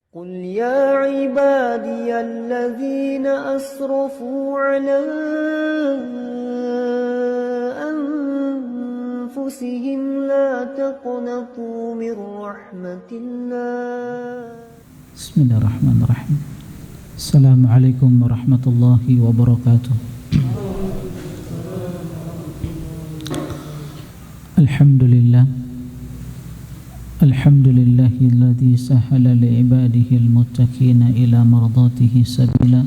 قل يا عبادي الذين أسرفوا على أنفسهم لا تقنطوا من رحمة الله. بسم الله الرحمن الرحيم. السلام عليكم ورحمة الله وبركاته. الحمد لله الذي سهل لعباده المتقين إلى مرضاته سبيلا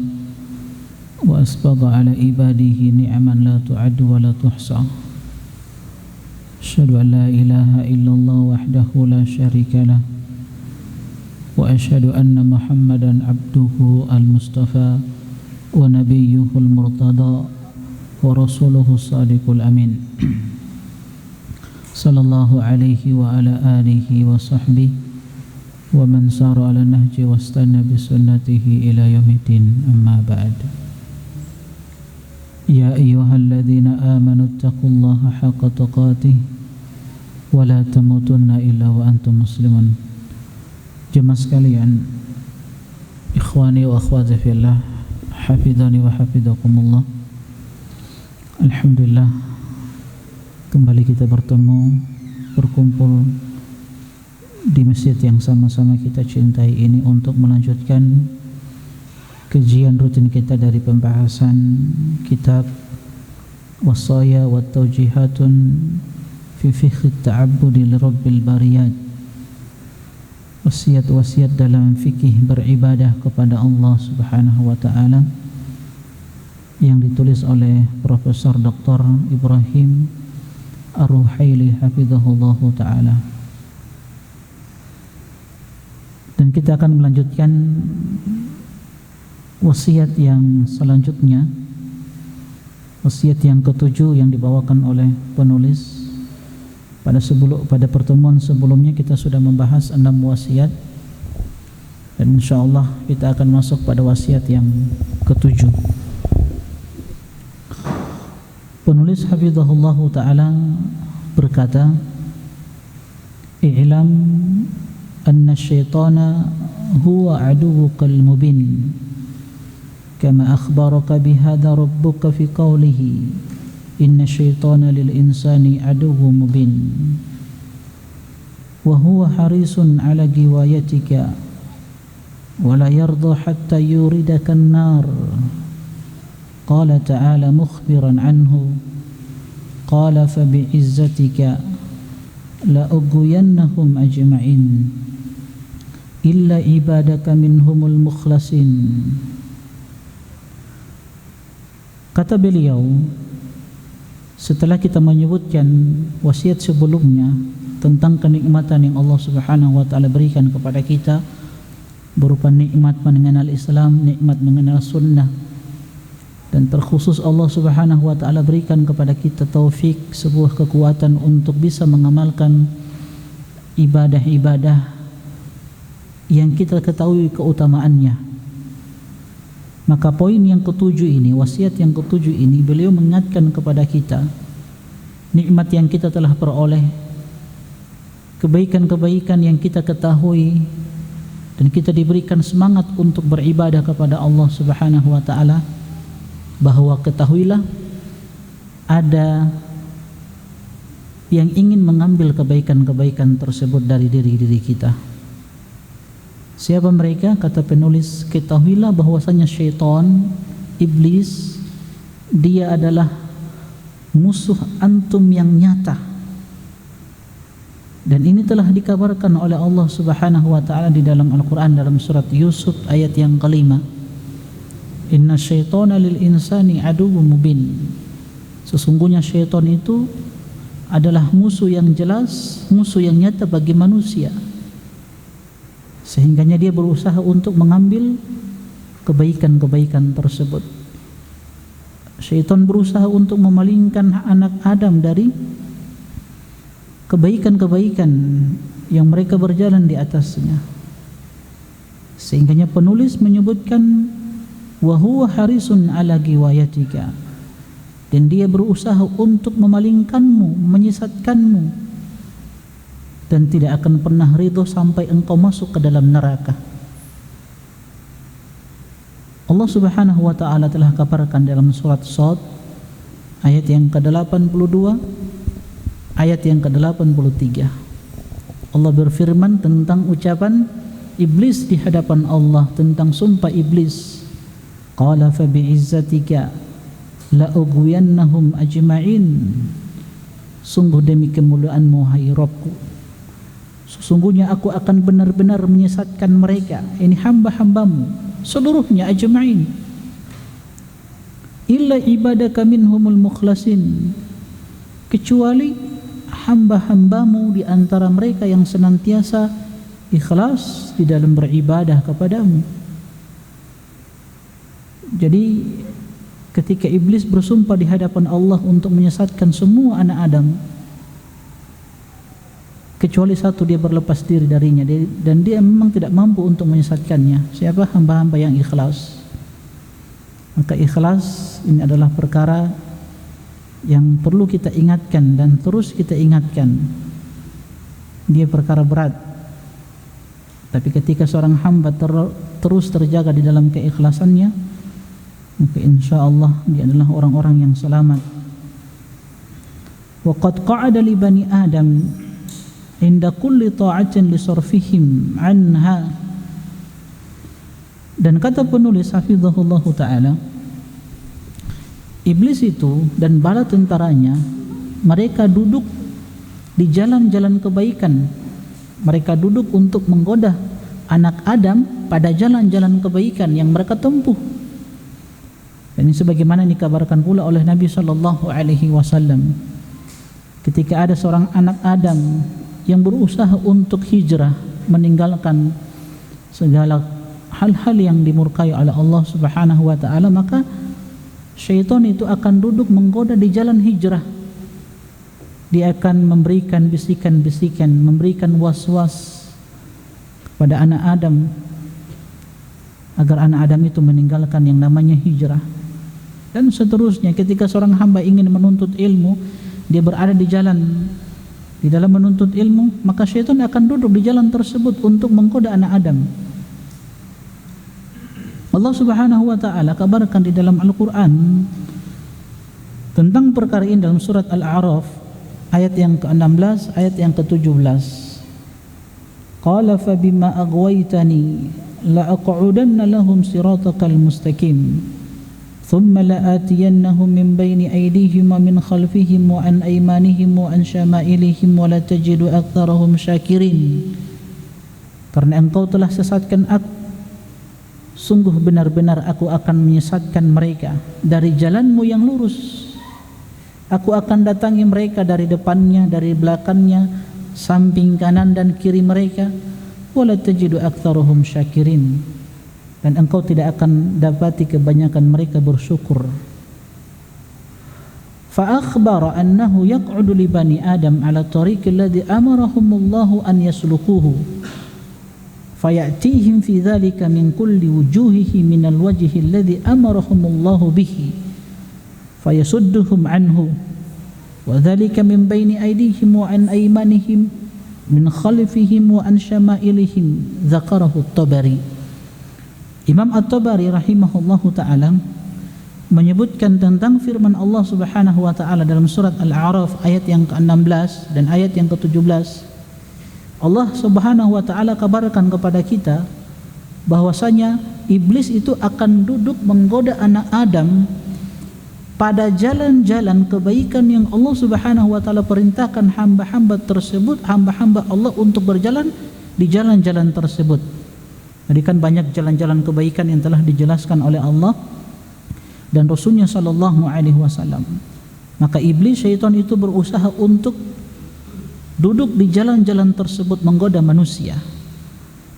وأسبغ على عباده نعما لا تعد ولا تحصى. أشهد أن لا إله إلا الله وحده لا شريك له وأشهد أن محمدا عبده المصطفى ونبيه المرتضى ورسوله الصادق الأمين صلى الله عليه وعلى آله وصحبه ومن سار على النهج واستنى بسنته إلى يوم الدين. أما بعد، يا أيها الذين آمنوا اتقوا الله حق تقاته ولا تموتن إلا وأنتم مسلمون. Jemaah sekalian, ikhwani wa akhwati fillah, hafidhani wa hafidhakumullah. Alhamdulillah, kembali kita berkumpul di masjid yang sama-sama kita cintai ini untuk melanjutkan kajian rutin kita dari pembahasan kitab Wasaya wa Tawjihatun fi Fiqh Ta'abbudi li Rabbil Bariyat, wasiat-wasiat dalam fikih beribadah kepada Allah Subhanahu wa taala, yang ditulis oleh Profesor Dr. Ibrahim Ar-Ruhaili hafizahullahu ta'ala. Dan kita akan melanjutkan wasiat yang selanjutnya, wasiat yang ketujuh yang dibawakan oleh penulis. Pada pertemuan sebelumnya kita sudah membahas 6 wasiat, dan insyaallah kita akan masuk pada wasiat yang ketujuh. Penulis hafizahullahu ta'ala berkata, i'lam anna syaitana huwa aduwukal mubin kama akhbaraka bihadha rabbuka fi qawlihi inna syaitana lil insani aduwwun mubin wa huwa harisun ala giwayatika wa la yarda hatta yuridaka an-nar. Qala ta'ala mukhbiran anhu, qala fa bi'izzatika la ughwiyannahum ajma'in illa ibadaka minhumul mukhlasin. Kata beliau, setelah kita menyebutkan wasiat sebelumnya tentang kenikmatan yang Allah Subhanahu wa taala berikan kepada kita berupa nikmat mengenal Islam, nikmat mengenal sunnah, dan terkhusus Allah Subhanahu wa taala berikan kepada kita taufik, sebuah kekuatan untuk bisa mengamalkan ibadah-ibadah yang kita ketahui keutamaannya. Maka poin yang ketujuh ini, wasiat yang ketujuh ini, beliau mengingatkan kepada kita nikmat yang kita telah peroleh, kebaikan-kebaikan yang kita ketahui, dan kita diberikan semangat untuk beribadah kepada Allah Subhanahu wa taala. Bahwa ketahuilah ada yang ingin mengambil kebaikan-kebaikan tersebut dari diri kita. Siapa mereka? Kata penulis, ketahuilah bahwasanya syaitan, iblis, dia adalah musuh antum yang nyata. Dan ini telah dikabarkan oleh Allah Subhanahu wa taala di dalam Al-Qur'an, dalam surat Yusuf ayat yang kelima. Inna syaitana lil insani aduwwun mubin. Sesungguhnya syaitan itu adalah musuh yang jelas, musuh yang nyata bagi manusia, sehingganya dia berusaha untuk mengambil kebaikan-kebaikan tersebut. Syaitan berusaha untuk memalingkan anak Adam dari kebaikan-kebaikan yang mereka berjalan di atasnya. Sehingganya penulis menyebutkan wa huwa harisun ala giwayatika, dan dia berusaha untuk memalingkanmu, menyesatkanmu, dan tidak akan pernah ridho sampai engkau masuk ke dalam neraka. Allah Subhanahu wa taala telah kabarkan dalam surat Shad ayat yang ke-82, ayat yang ke-83. Allah berfirman tentang ucapan iblis di hadapan Allah, tentang sumpah iblis. Qala fa bi'izzatika la ughwiyannahum ajma'in. Sungguh demi kemuliaanmu hai Rabbku, sesungguhnya aku akan benar-benar menyesatkan mereka, ini hamba-hambamu seluruhnya, ajma'in, illa ibadaka minhumul mukhlasin, kecuali hamba-hambamu di antara mereka yang senantiasa ikhlas di dalam beribadah kepadamu. Jadi ketika iblis bersumpah di hadapan Allah untuk menyesatkan semua anak Adam, kecuali satu, dia berlepas diri darinya, dan dia memang tidak mampu untuk menyesatkannya. Siapa? Hamba-hamba yang ikhlas. Maka ikhlas ini adalah perkara yang perlu kita ingatkan dan terus kita ingatkan. Dia perkara berat, tapi ketika seorang hamba terus terjaga di dalam keikhlasannya, maka insya Allah dia adalah orang-orang yang selamat. Wa qad qa'ada li bani Adam inda kulli ta'atin li sarfihim anha. Dan kata penulis hafizahullah ta'ala, iblis itu dan bala tentaranya, mereka duduk di jalan-jalan kebaikan. Mereka duduk untuk menggoda anak Adam pada jalan-jalan kebaikan yang mereka tempuh. Dan ini sebagaimana dikabarkan pula oleh Nabi sallallahu alaihi wasallam, ketika ada seorang anak Adam yang berusaha untuk hijrah, meninggalkan segala hal-hal yang dimurkai oleh Allah Subhanahu wa taala, maka syaitan itu akan duduk menggoda di jalan hijrah. Dia akan memberikan bisikan-bisikan, memberikan was-was kepada anak Adam agar anak Adam itu meninggalkan yang namanya hijrah. Dan seterusnya, ketika seorang hamba ingin menuntut ilmu, dia berada di jalan, di dalam menuntut ilmu, maka syaitan akan duduk di jalan tersebut untuk menggoda anak Adam. Allah Subhanahu wa taala kabarkan di dalam Al-Qur'an tentang perkara ini dalam surat Al-A'raf ayat yang ke-16, ayat yang ke-17. Qala fa bima aghwaytani la aq'udanna lahum siratakal mustaqim thumma la atiyannahum min bayni aydihim wa min khalfihim wa an aymanihim wa an syama'ilihim wa la tajidu aktsarahum syakirin. Karena engkau telah sesatkan aku, sungguh benar-benar aku akan menyesatkan mereka dari jalanmu yang lurus. Aku akan datangi mereka dari depannya, dari belakangnya, samping kanan dan kiri mereka. Wala tajidu aktsarahum syakirin. Dan engkau tidak akan dapati kebanyakan mereka bersyukur. Fa akhbara annahu yaq'udu li bani Adam ala tariq alladhi amarahumullahu an yasluquhu. Fayatihim fi dhalika min kulli wujuhihi min alwajhi alladhi amarahumullahu bihi fayasudduhum anhu wa dhalika min baini aydihim wa an aymanihim min khalfihim wa an syama'ilihim. Dzakarahu at-Tabari. Imam At-Tabari rahimahullahu ta'ala menyebutkan tentang firman Allah Subhanahu wa ta'ala dalam surat Al-A'raf ayat yang ke-16 dan ayat yang ke-17. Allah Subhanahu wa ta'ala kabarkan kepada kita bahwasanya iblis itu akan duduk menggoda anak Adam pada jalan-jalan kebaikan yang Allah Subhanahu wa ta'ala perintahkan hamba-hamba tersebut, hamba-hamba Allah untuk berjalan di jalan-jalan tersebut. Jadi kan banyak jalan-jalan kebaikan yang telah dijelaskan oleh Allah dan Rasulnya sallallahu alaihi wasallam. Maka iblis, syaitan itu berusaha untuk duduk di jalan-jalan tersebut menggoda manusia.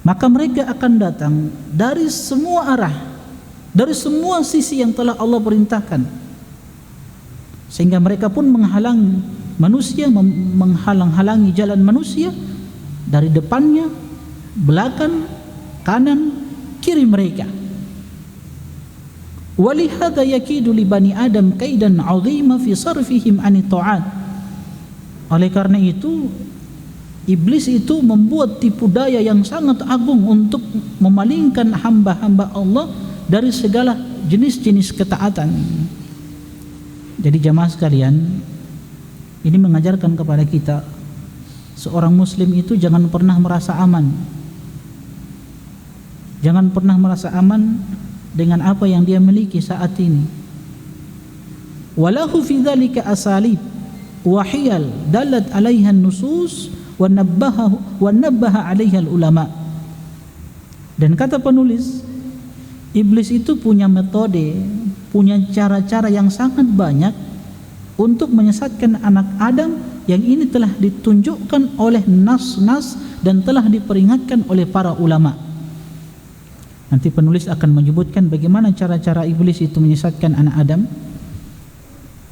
Maka mereka akan datang dari semua arah, dari semua sisi yang telah Allah perintahkan, sehingga mereka pun menghalang manusia, menghalang-halangi jalan manusia dari depannya, belakang, kanan, kiri mereka. Walihada yakidu li bani Adam kaidan 'azima fi sarfihim 'ani ta'at. Oleh karena itu, iblis itu membuat tipu daya yang sangat agung untuk memalingkan hamba-hamba Allah dari segala jenis-jenis ketaatan. Jadi jamaah sekalian, ini mengajarkan kepada kita, seorang muslim itu jangan pernah merasa aman. Jangan pernah merasa aman dengan apa yang dia miliki saat ini. Walahu fi dzalika asalib wa hiyal dalat 'alaiha an-nusus wa nabbaha 'alaiha al-ulama. Dan kata penulis, iblis itu punya metode, punya cara-cara yang sangat banyak untuk menyesatkan anak Adam, yang ini telah ditunjukkan oleh nas-nas dan telah diperingatkan oleh para ulama. Nanti penulis akan menyebutkan bagaimana cara-cara iblis itu menyesatkan anak Adam.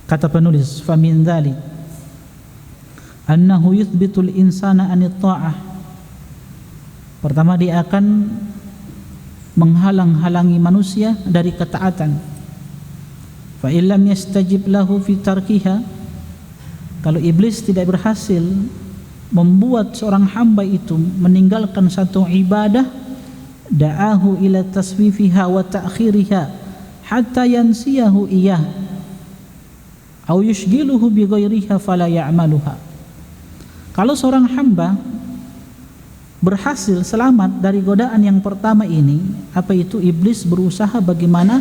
Kata penulis, famin dzalik annahu yuthbitul insana anit ta'ah. Pertama, dia akan menghalang-halangi manusia dari ketaatan. Fa illam yastajib lahu fi tarkiha, kalau iblis tidak berhasil membuat seorang hamba itu meninggalkan satu ibadah, da'ahu ila taswifiha wa ta'khiriha hatta yansiyahu iyah au yushghiluhu bi ghairiha fala ya'maluha. Kalau seorang hamba berhasil selamat dari godaan yang pertama ini, apa itu? Iblis berusaha bagaimana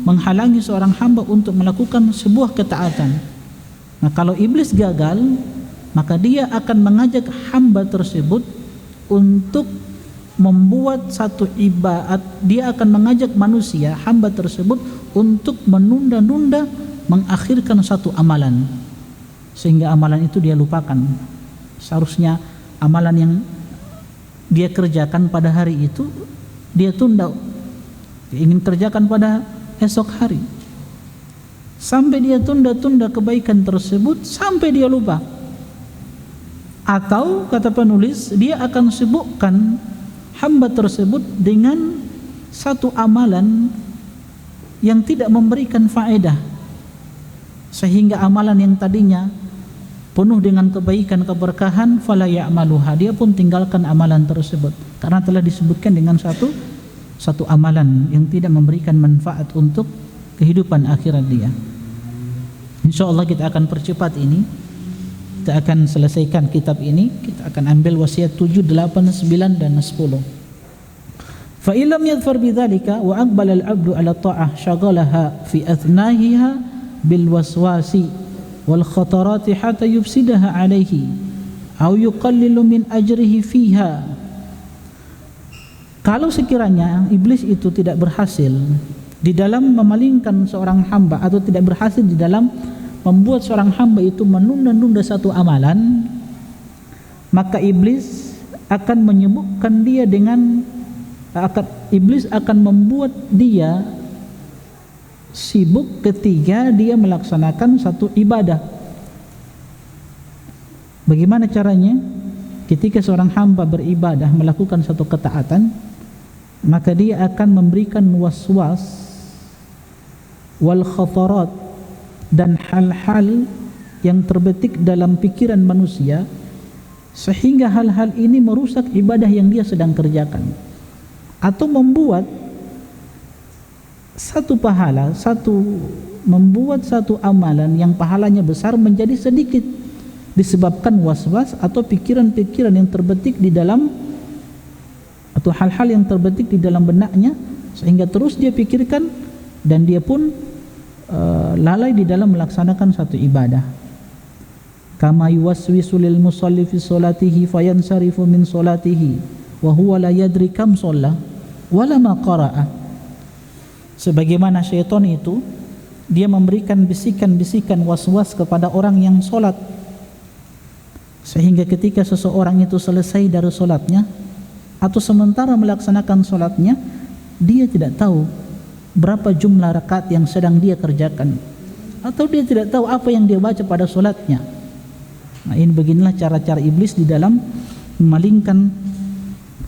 menghalangi seorang hamba untuk melakukan sebuah ketaatan. Nah, kalau iblis gagal, maka dia akan mengajak hamba tersebut untuk membuat satu ibadat. Dia akan mengajak manusia, hamba tersebut, untuk menunda-nunda, mengakhirkan satu amalan, sehingga amalan itu dia lupakan. Seharusnya amalan yang dia kerjakan pada hari itu dia tunda, dia ingin kerjakan pada esok hari, sampai dia tunda-tunda kebaikan tersebut sampai dia lupa. Atau kata penulis, dia akan sibukkan hamba tersebut dengan satu amalan yang tidak memberikan faedah, sehingga amalan yang tadinya penuh dengan kebaikan, keberkahan, fala ya'maluha, dia pun tinggalkan amalan tersebut karena telah disebutkan dengan satu amalan yang tidak memberikan manfaat untuk kehidupan akhirat dia. Insyaallah kita akan percepat ini. Kita akan selesaikan kitab ini. Kita akan ambil wasiat 7, 8, 9 dan 10. Fa illam yadhfar bidzalika wa aqbala al-'abdu 'ala ta'ah shagalaha fi athnahiha bil waswasi wal khatarati hatta yufsidaha 'alaihi aw yuqallilu min ajrihi fiha. Kalau sekiranya iblis itu tidak berhasil di dalam memalingkan seorang hamba, atau tidak berhasil di dalam membuat seorang hamba itu menunda-nunda satu amalan, maka iblis akan menyibukkan dia dengan iblis akan membuat dia sibuk ketika dia melaksanakan satu ibadah. Bagaimana caranya? Ketika seorang hamba beribadah, melakukan satu ketaatan, maka dia akan memberikan waswas wal khatarat, dan hal-hal yang terbetik dalam pikiran manusia, sehingga hal-hal ini merusak ibadah yang dia sedang kerjakan, atau membuat membuat satu amalan yang pahalanya besar menjadi sedikit, disebabkan was-was atau pikiran-pikiran yang terbetik di dalam, atau hal-hal yang terbetik di dalam benaknya, sehingga terus dia pikirkan dan dia pun lalai di dalam melaksanakan satu ibadah. Kama yuwaswisu lil musalli fi salatihi fayansarifu min salatihi wa huwa la yadri kam shalla wala ma qara'a. Sebagaimana syaitan itu, dia memberikan bisikan-bisikan was-was kepada orang yang solat, sehingga ketika seseorang itu selesai dari solatnya atau sementara melaksanakan solatnya, dia tidak tahu berapa jumlah rakaat yang sedang dia kerjakan, atau dia tidak tahu apa yang dia baca pada solatnya. Nah, ini beginilah cara-cara iblis di dalam memalingkan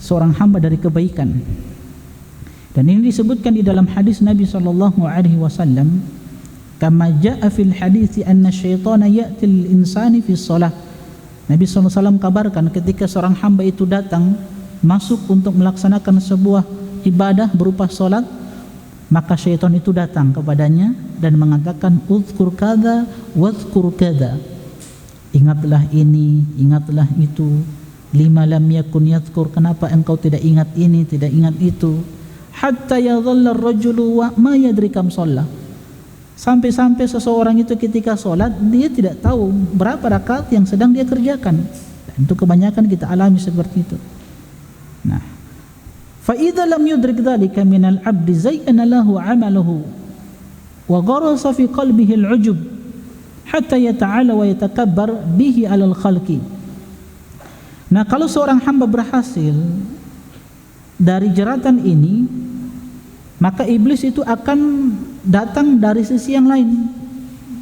seorang hamba dari kebaikan. Dan ini disebutkan di dalam hadis Nabi SAW, kama jaa fil hadits anna syaitana ya'ti lil insani fi shalah. Nabi SAW kabarkan ketika seorang hamba itu datang masuk untuk melaksanakan sebuah ibadah berupa solat, maka syaitan itu datang kepadanya dan mengatakan uzkur kada wazkur kada, ingatlah ini, ingatlah itu. Lima lam yakun yadhkur, kenapa engkau tidak ingat ini, tidak ingat itu. Hatta yadhalla ar-rajulu wa ma yadri kam shalla, sampai-sampai seseorang itu ketika sholat dia tidak tahu berapa rakaat yang sedang dia kerjakan. Dan itu kebanyakan kita alami seperti itu. Nah, fa idza lam yudrik dzalika min al-'abdi zayyana lahu 'amaluhu wa gharasa fi qalbihi al-'ujub hatta yata'ala wa yatakabbar bihi 'ala al-khalqi. Nah, kalau seorang hamba berhasil dari jeratan ini, maka iblis itu akan datang dari sisi yang lain.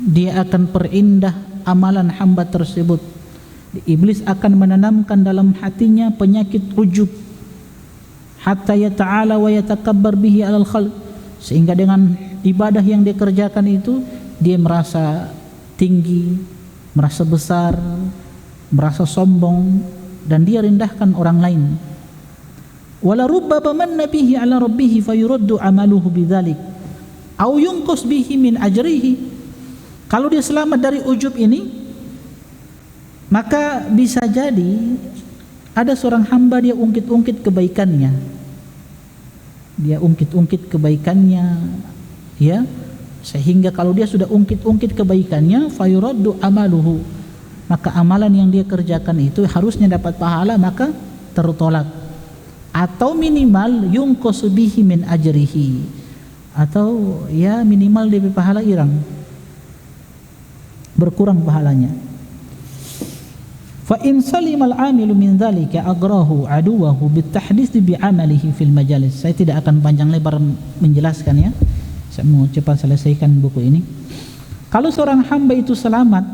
Dia akan perindah amalan hamba tersebut. Iblis akan menanamkan dalam hatinya penyakit ujub, hatta yata'ala wa yatakabbar bihi 'alal khalq, sehingga dengan ibadah yang dia kerjakan itu dia merasa tinggi, merasa besar, merasa sombong, dan dia rendahkan orang lain. Wala rubbama manna bihi 'ala rabbih fayuraddu 'amaluhu bidzalik aw yunqas bihi min ajrihi. Kalau dia selamat dari ujub ini, maka bisa jadi ada seorang hamba dia ungkit-ungkit kebaikannya. Dia ungkit-ungkit kebaikannya, ya, sehingga kalau dia sudah ungkit-ungkit kebaikannya, fayuraddu 'amaluhu, maka amalan yang dia kerjakan itu harusnya dapat pahala, maka tertolak. Atau minimal yunqasu bihi min ajrihi, atau ya minimal dia pahala hilang, berkurang pahalanya. Fa in salimal amilu min dzalika agrahu aduwahu bitahdits bi'amalihi fil majalis. Saya tidak akan panjang lebar menjelaskan, ya, saya mau cepat selesaikan buku ini. Kalau seorang hamba itu selamat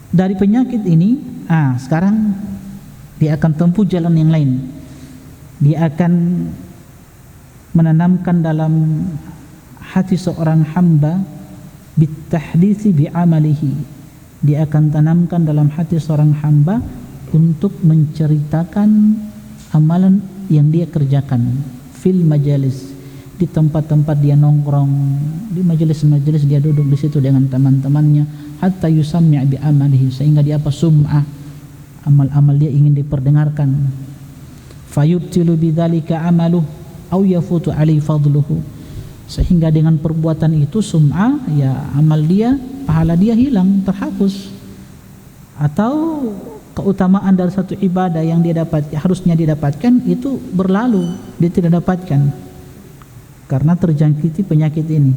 dari penyakit ini, sekarang dia akan tempuh jalan yang lain. Dia akan menanamkan dalam hati seorang hamba bitahditsi bi'amalihi. Dia akan tanamkan dalam hati seorang hamba untuk menceritakan amalan yang dia kerjakan fil majalis, di tempat-tempat dia nongkrong, di majelis-majelis dia duduk di situ dengan teman-temannya, hatta yusammi' bi amalihi, sehingga dia sum'ah, amal-amal dia ingin diperdengarkan. Fayubtilu bidzalika amaluhu aw yafutu alaihi fadluhu, sehingga dengan perbuatan itu sum'ah, ya, amal dia, pahala dia hilang, terhapus, atau keutamaan dari satu ibadah yang dia dapat, harusnya didapatkan, itu berlalu, dia tidak dapatkan karena terjangkiti penyakit ini.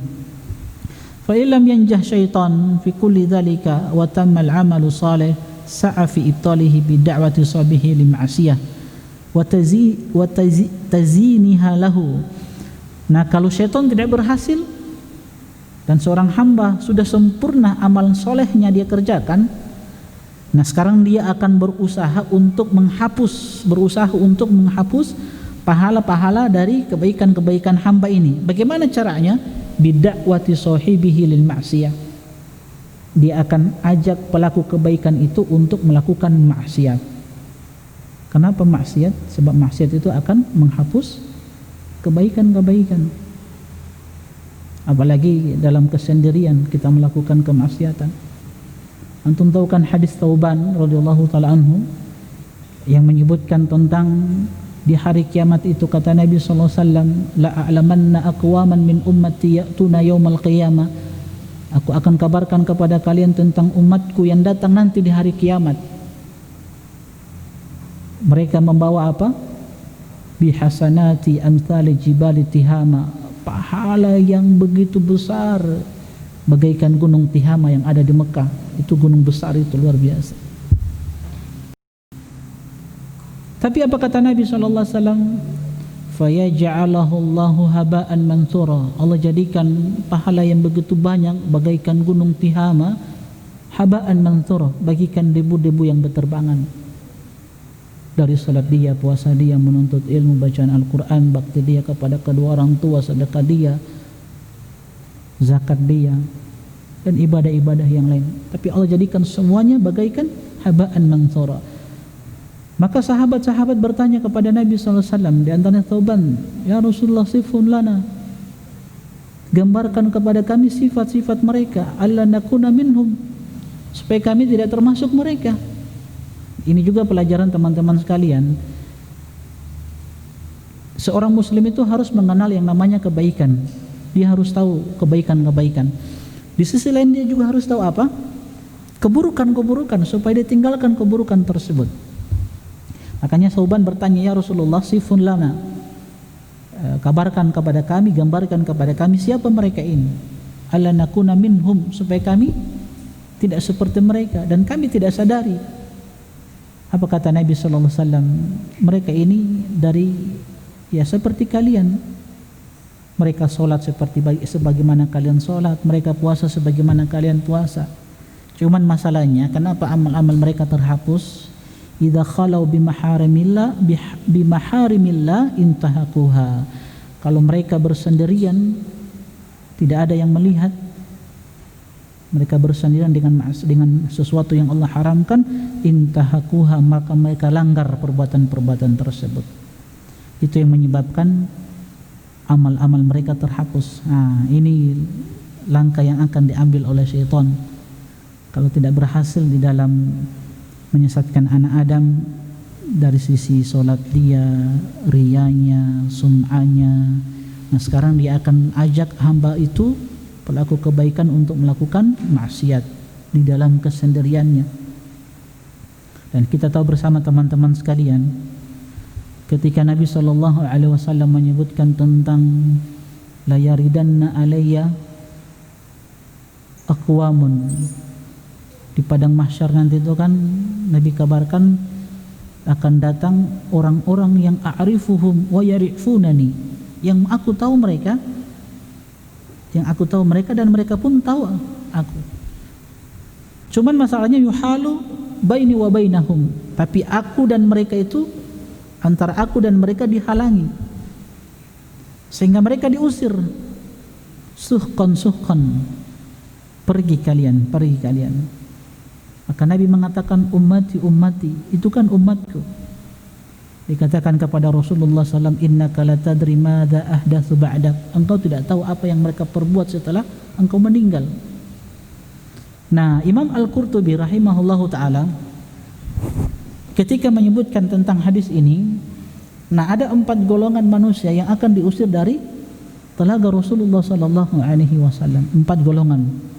Fa illam yanjah syaitan fi kulli dzalika wa tamma al-amalu salih sa'a fi ibtalihi bi da'wati sabihi li ma'siyah wa taziniha lahu. Nah, kalau syaitan tidak berhasil dan seorang hamba sudah sempurna amal solehnya dia kerjakan, nah sekarang dia akan berusaha untuk menghapus pahala-pahala dari kebaikan-kebaikan hamba ini. Bagaimana caranya? Bidakwati sahibihi lil ma'siyah. Dia akan ajak pelaku kebaikan itu untuk melakukan maksiat. Kenapa maksiat? Sebab maksiat itu akan menghapus kebaikan-kebaikan. Apalagi dalam kesendirian kita melakukan kemaksiatan. Antum tahu kan hadis Thauban radhiyallahu taala anhu yang menyebutkan tentang di hari kiamat itu, kata Nabi sallallahu alaihi wasallam, la a'lamanna aqwaman min ummati ya'tuna yaumal qiyamah. Aku akan kabarkan kepada kalian tentang umatku yang datang nanti di hari kiamat. Mereka membawa apa? Bihasanati amthali jibali Tihama, pahala yang begitu besar bagaikan gunung Tihama yang ada di Mekah. Itu gunung besar, itu luar biasa. Tapi apa kata Nabi sallallahu alaihi wasallam? Fayaj'alahu Allahu haba'an mansura. Allah jadikan pahala yang begitu banyak bagaikan gunung Tihama, haba'an mansura, bagikan debu-debu yang berterbangan. Dari salat dia, puasa dia, menuntut ilmu, bacaan Al-Quran, bakti dia kepada kedua orang tua, sedekah dia, zakat dia, dan ibadah-ibadah yang lain. Tapi Allah jadikan semuanya bagaikan haba'an mansura. Maka sahabat-sahabat bertanya kepada Nabi SAW, di antaranya Thauban, ya Rasulullah, sifun lana, gambarkan kepada kami sifat-sifat mereka, alla nakuna minhum, supaya kami tidak termasuk mereka. Ini juga pelajaran teman-teman sekalian. Seorang muslim itu harus mengenal yang namanya kebaikan. Dia harus tahu kebaikan-kebaikan. Di sisi lain dia juga harus tahu apa? Keburukan-keburukan, supaya dia tinggalkan keburukan tersebut. Makanya Thauban bertanya, ya Rasulullah, sifun lana, kabarkan kepada kami, gambarkan kepada kami siapa mereka ini, alla nakuna minhum, supaya kami tidak seperti mereka dan kami tidak sadari. Apa kata Nabi SAW? Mereka ini dari, ya seperti kalian. Mereka sholat sebagaimana kalian sholat, mereka puasa sebagaimana kalian puasa. Cuman masalahnya, kenapa amal-amal mereka terhapus? Idza khalau bimaharimillah intahakuha. Kalau mereka bersendirian, tidak ada yang melihat, mereka bersendirian dengan sesuatu yang Allah haramkan, intahakuha, maka mereka langgar perbuatan-perbuatan tersebut. Itu yang menyebabkan amal-amal mereka terhapus. Nah, ini langkah yang akan diambil oleh syaitan kalau tidak berhasil di dalam menyesatkan anak Adam dari sisi solat dia, riyanya, sum'anya. Nah, sekarang dia akan ajak hamba itu, pelaku kebaikan, untuk melakukan maksiat di dalam kesendiriannya. Dan kita tahu bersama teman-teman sekalian, ketika Nabi SAW menyebutkan tentang la yaridanna alayya aqwamun, di padang mahsyar nanti itu kan Nabi kabarkan akan datang orang-orang yang a'rifuhum wa yarifunani, yang aku tahu mereka dan mereka pun tahu aku. Cuman masalahnya yuhalu baini wa bainahum, tapi aku dan mereka itu, antara aku dan mereka dihalangi, sehingga mereka diusir. Suhqan, pergi kalian. Maka Nabi mengatakan, ummati, itu kan umatku. Dikatakan kepada Rasulullah SAW, innaka la tadri madza ahdatsu ba'dak, engkau tidak tahu apa yang mereka perbuat setelah engkau meninggal. Nah, Imam Al-Qurtubi rahimahullahu ta'ala ketika menyebutkan tentang hadis ini, nah ada 4 golongan manusia yang akan diusir dari telaga Rasulullah SAW. 4 golongan.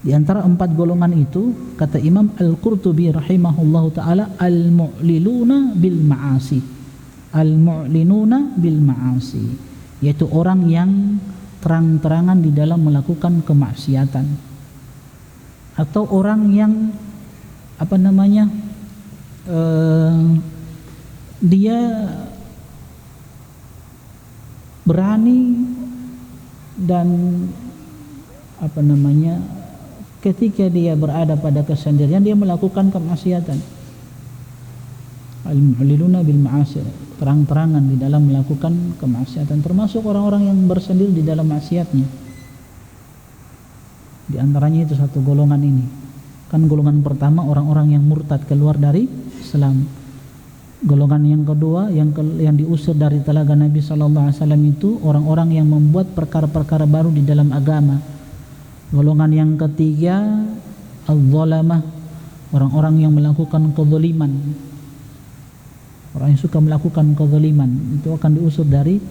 Di antara 4 golongan itu, kata Imam Al-Qurtubi rahimahullahu ta'ala, al-mu'liluna bil ma'asi. Al-mu'linuna bil ma'asi, yaitu orang yang terang-terangan di dalam melakukan kemaksiatan, atau orang yang dia berani dan ketika dia berada pada kesendirian dia melakukan kemaksiatan. Al-mu'liluna bil ma'asi, terang-terangan di dalam melakukan kemaksiatan, termasuk orang-orang yang bersendiri di dalam maksiatnya. Di antaranya itu 1 golongan ini. Kan golongan pertama orang-orang yang murtad, keluar dari Islam. Golongan yang kedua yang diusir dari telaga Nabi sallallahu alaihi wasallam itu orang-orang yang membuat perkara-perkara baru di dalam agama. Golongan yang ketiga al-zalamah, orang-orang yang melakukan kezaliman. Orang yang suka melakukan kezaliman itu akan diusir dari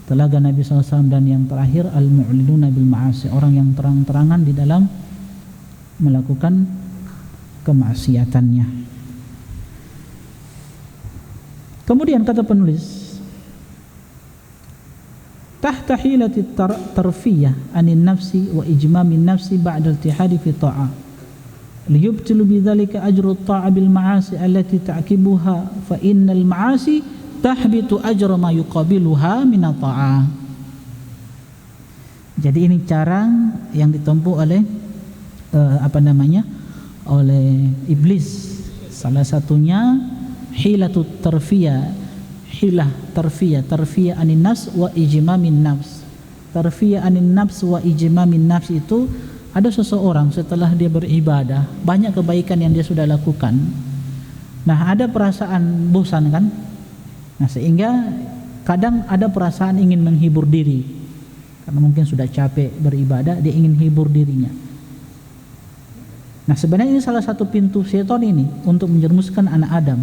telaga Nabi SAW. Dan yang terakhir al-mu'liluna bil ma'asi, orang yang terang-terangan di dalam melakukan kemaksiatannya. Kemudian kata penulis, tahta hilati tarfiyah anin nafsi wa ijmamin nafsi ba'da iltihadi fi ta'ah liyubtilu bidzalika ajru at-ta'ah bil ma'asi allati ta'kibuha fa innal ma'asi tahbitu ajra ma yuqabiluha min at-ta'ah. Jadi ini cara yang ditempuh oleh oleh iblis. Salah satunya hilatut tarfiyah, tarfiyah anin nafs wa ijmamin nafs. Tarfiyah anin nafs wa ijmamin nafs itu, ada seseorang setelah dia beribadah, banyak kebaikan yang dia sudah lakukan, Nah, ada perasaan bosan kan? Nah, sehingga kadang ada perasaan ingin menghibur diri, karena mungkin sudah capek beribadah, dia ingin hibur dirinya. Nah, sebenarnya ini salah satu pintu setan ini untuk menjerumuskan anak Adam.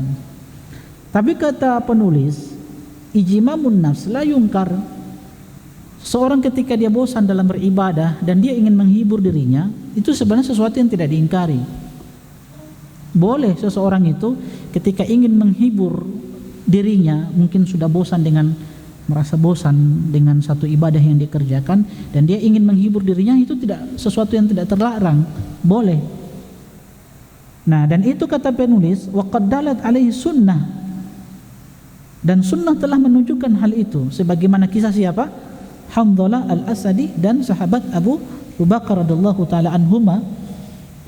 Tapi kata penulis, ijmamun nafs la yungkar. Seorang ketika dia bosan dalam beribadah dan dia ingin menghibur dirinya, itu sebenarnya sesuatu yang tidak diingkari. Boleh seseorang itu ketika ingin menghibur dirinya, mungkin sudah bosan dengan merasa bosan dengan satu ibadah yang dikerjakan dan dia ingin menghibur dirinya, itu tidak sesuatu yang tidak terlarang, boleh. Nah, dan itu kata penulis wa qad dalat alaihi sunnah, dan sunnah telah menunjukkan hal itu, sebagaimana kisah siapa? Hanzalah al-Asadi dan sahabat Abu Bakar radhiyallahu taala anhuma,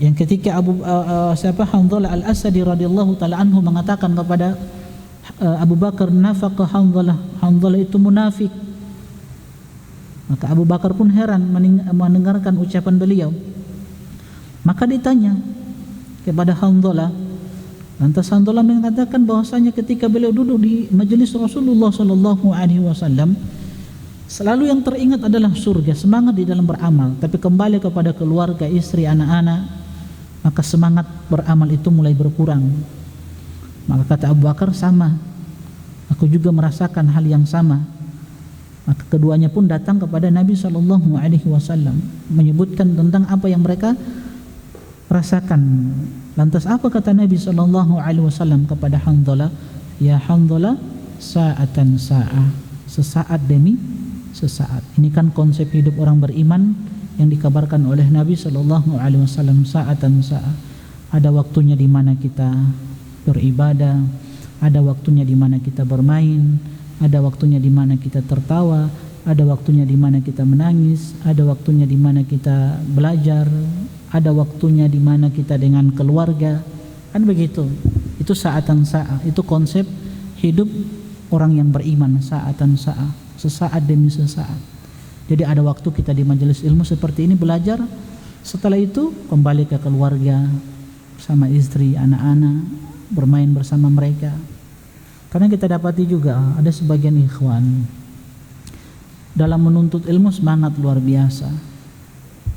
yang ketika Hanzalah al-Asadi radhiyallahu taala anhu mengatakan kepada Abu Bakar, nafaqa Hanzalah, Hanzalah itu munafik. Maka Abu Bakar pun heran mendengarkan ucapan beliau. Maka ditanya kepada Hanzalah, lantas Hanzalah mengatakan bahwasanya ketika beliau duduk di majelis Rasulullah sallallahu alaihi wasallam, selalu yang teringat adalah surga, semangat di dalam beramal, tapi kembali kepada keluarga, istri, anak-anak, maka semangat beramal itu mulai berkurang. Maka kata Abu Bakar, sama, aku juga merasakan hal yang sama. Maka keduanya pun datang kepada Nabi sallallahu alaihi wasallam menyebutkan tentang apa yang mereka rasakan. Lantas apa kata Nabi sallallahu alaihi wasallam kepada Hanzalah? Ya Hanzalah, sa'atan sa'ah, sesaat demi sesaat. Ini kan konsep hidup orang beriman yang dikabarkan oleh Nabi sallallahu alaihi wasallam, sa'atan sa'ah. Ada waktunya di mana kita beribadah, ada waktunya di mana kita bermain, ada waktunya di mana kita tertawa, ada waktunya di mana kita menangis, ada waktunya di mana kita belajar, ada waktunya di mana kita dengan keluarga. Kan begitu. Itu sa'atan sa'ah. Itu konsep hidup orang yang beriman, sa'atan sa'ah, sesaat demi sesaat. Jadi ada waktu kita di majelis ilmu seperti ini belajar, setelah itu kembali ke keluarga bersama istri, anak-anak, bermain bersama mereka. Karena kita dapati juga ada sebagian ikhwan dalam menuntut ilmu semangat luar biasa,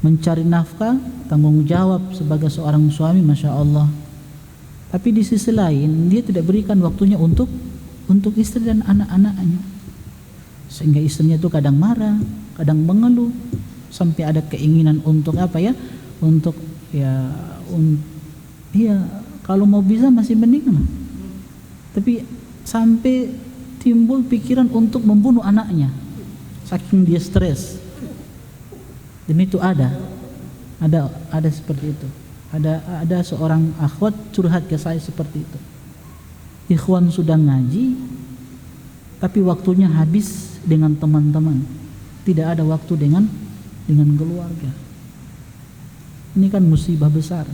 mencari nafkah, tanggung jawab sebagai seorang suami, Masya Allah. Tapi di sisi lain dia tidak berikan waktunya untuk istri dan anak-anaknya, sehingga istrinya itu kadang marah, kadang mengeluh, sampai ada keinginan untuk apa ya, untuk kalau mau bisa masih mending, tapi sampai timbul pikiran untuk membunuh anaknya saking dia stres. Dan itu ada seperti itu. Ada seorang akhwat curhat ke saya seperti itu. Ikhwan sudah ngaji, tapi waktunya habis dengan teman-teman, tidak ada waktu dengan keluarga. Ini kan musibah besar.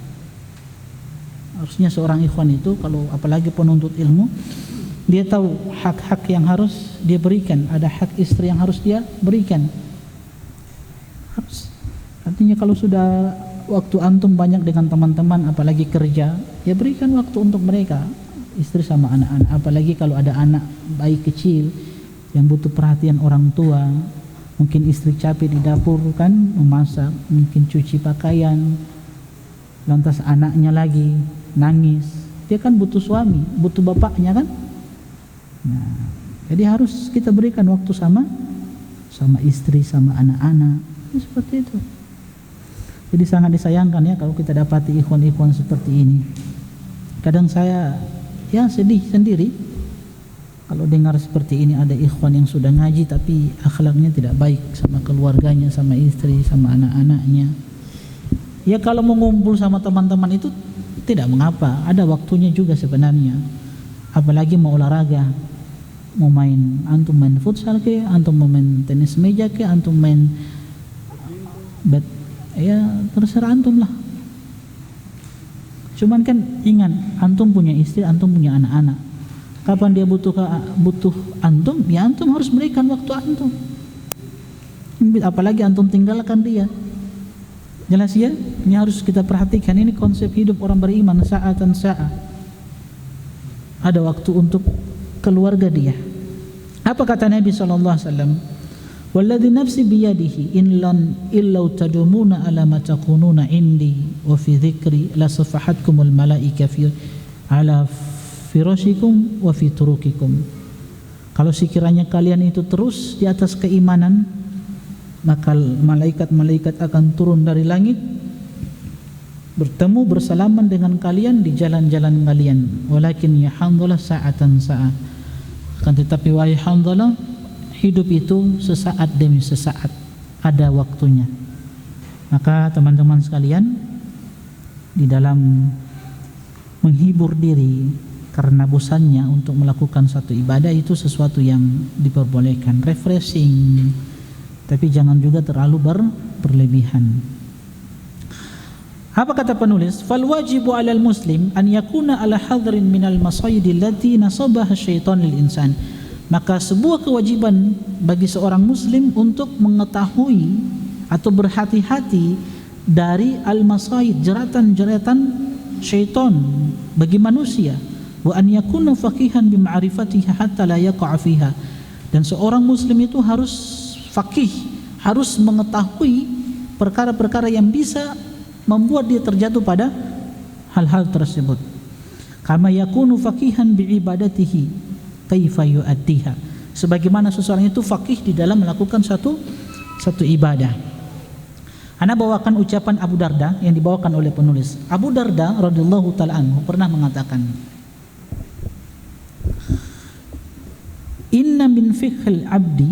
Harusnya seorang ikhwan itu, kalau apalagi penuntut ilmu, dia tahu hak-hak yang harus dia berikan. Ada hak istri yang harus dia berikan. Artinya kalau sudah waktu antum banyak dengan teman-teman, apalagi kerja, ya berikan waktu untuk mereka, istri sama anak-anak. Apalagi kalau ada anak bayi kecil yang butuh perhatian orang tua, mungkin istri capek di dapur kan memasak, mungkin cuci pakaian, lantas anaknya lagi nangis, dia kan butuh suami, butuh bapaknya kan. Nah, jadi harus kita berikan waktu sama istri, sama anak-anak, seperti itu. Jadi sangat disayangkan ya kalau kita dapati ikhwan-ikhwan seperti ini. Kadang saya sedih sendiri kalau dengar seperti ini, ada ikhwan yang sudah ngaji tapi akhlaknya tidak baik sama keluarganya, sama istri, sama anak-anaknya. Ya kalau mau ngumpul sama teman-teman itu tidak mengapa, ada waktunya juga sebenarnya. Apalagi mau olahraga, mau main, antum main futsal ke, antum mau main tenis meja ke, antum main ya terserah antum lah. Cuman kan ingat, antum punya istri, antum punya anak-anak. Kapan dia butuh antum, ya antum harus berikan waktu antum. Apalagi antum tinggalkan dia. Jelas ya? Ini harus kita perhatikan. Ini konsep hidup orang beriman, sa'atan sa'ah. ada waktu untuk keluarga dia. Apa kata Nabi SAW? Walladhi nafsi biyadihi illau tadumuna ala ma takununa indi wa fi dhikri la safahatkumul malaika ala firashikum wa fi turukikum. Kalau sekiranya kalian itu terus di atas keimanan, maka malaikat-malaikat akan turun dari langit bertemu bersalaman dengan kalian di jalan-jalan kalian. Walakin ya Hanzalah sa'atan sa'at. Akan tetapi wahai Hanzalah, hidup itu sesaat demi sesaat, ada waktunya. Maka teman-teman sekalian, di dalam menghibur diri karena bosannya untuk melakukan satu ibadah itu sesuatu yang diperbolehkan, refreshing, tapi jangan juga terlalu berlebihan. Apa kata penulis? Fal wajibu 'alal muslim an yakuna ala hadrin minal masayid allati nasabaha syaitan lil insan. Maka sebuah kewajiban bagi seorang muslim untuk mengetahui atau berhati-hati dari al-masayid, jeratan-jeratan syaitan bagi manusia. Wa an yakuna faqihan bi ma'rifatiha hatta la yaqa' fiha. Dan seorang muslim itu harus faqih, harus mengetahui perkara-perkara yang bisa membuat dia terjatuh pada hal-hal tersebut. Kama yakunu faqihan bi ibadatihi kaifa yu'addiha. Sebagaimana seseorang itu faqih di dalam melakukan satu ibadah. Ana bawakan ucapan Abu Darda yang dibawakan oleh penulis. Abu Darda radhiyallahu taala anhu pernah mengatakan, "Inna min fiqhil 'abdi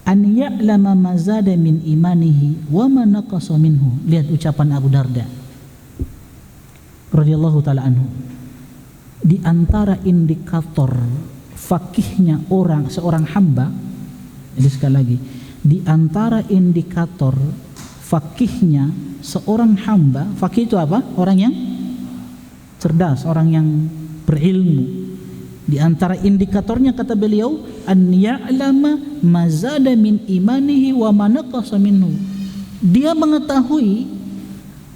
an ya'lama ma zada min imanihi wa ma naqasa minhu." Lihat ucapan Abu Darda radhiyallahu taala anhu. Di antara indikator fakihnya seorang hamba, ini sekali lagi, di antara indikator fakihnya seorang hamba, fakih itu apa? Orang yang cerdas, orang yang berilmu. Di antara indikatornya kata beliau, an ya'lama ma zada min imanihi wa ma naqasa minhu. Dia mengetahui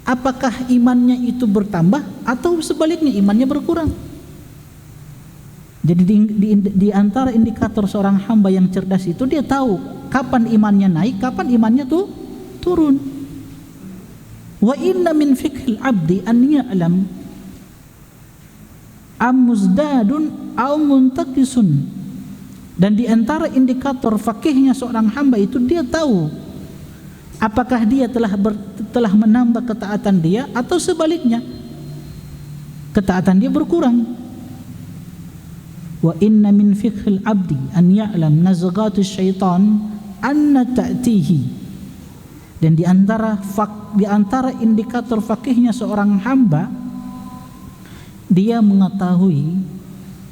apakah imannya itu bertambah atau sebaliknya imannya berkurang. Jadi di antara indikator seorang hamba yang cerdas itu dia tahu kapan imannya naik, kapan imannya tuh turun. Wa inna min fiqhil 'abdi an ya'lam amuzdadun aw muntaqisun. Dan di antara indikator fakihnya seorang hamba itu dia tahu apakah dia telah menambah ketaatan dia atau sebaliknya ketaatan dia berkurang. Wa inna min fiqhil 'abdi an ya'lam nazghatus syaitan anna ta'tihi. Dan di antara indikator fakihnya seorang hamba, dia mengetahui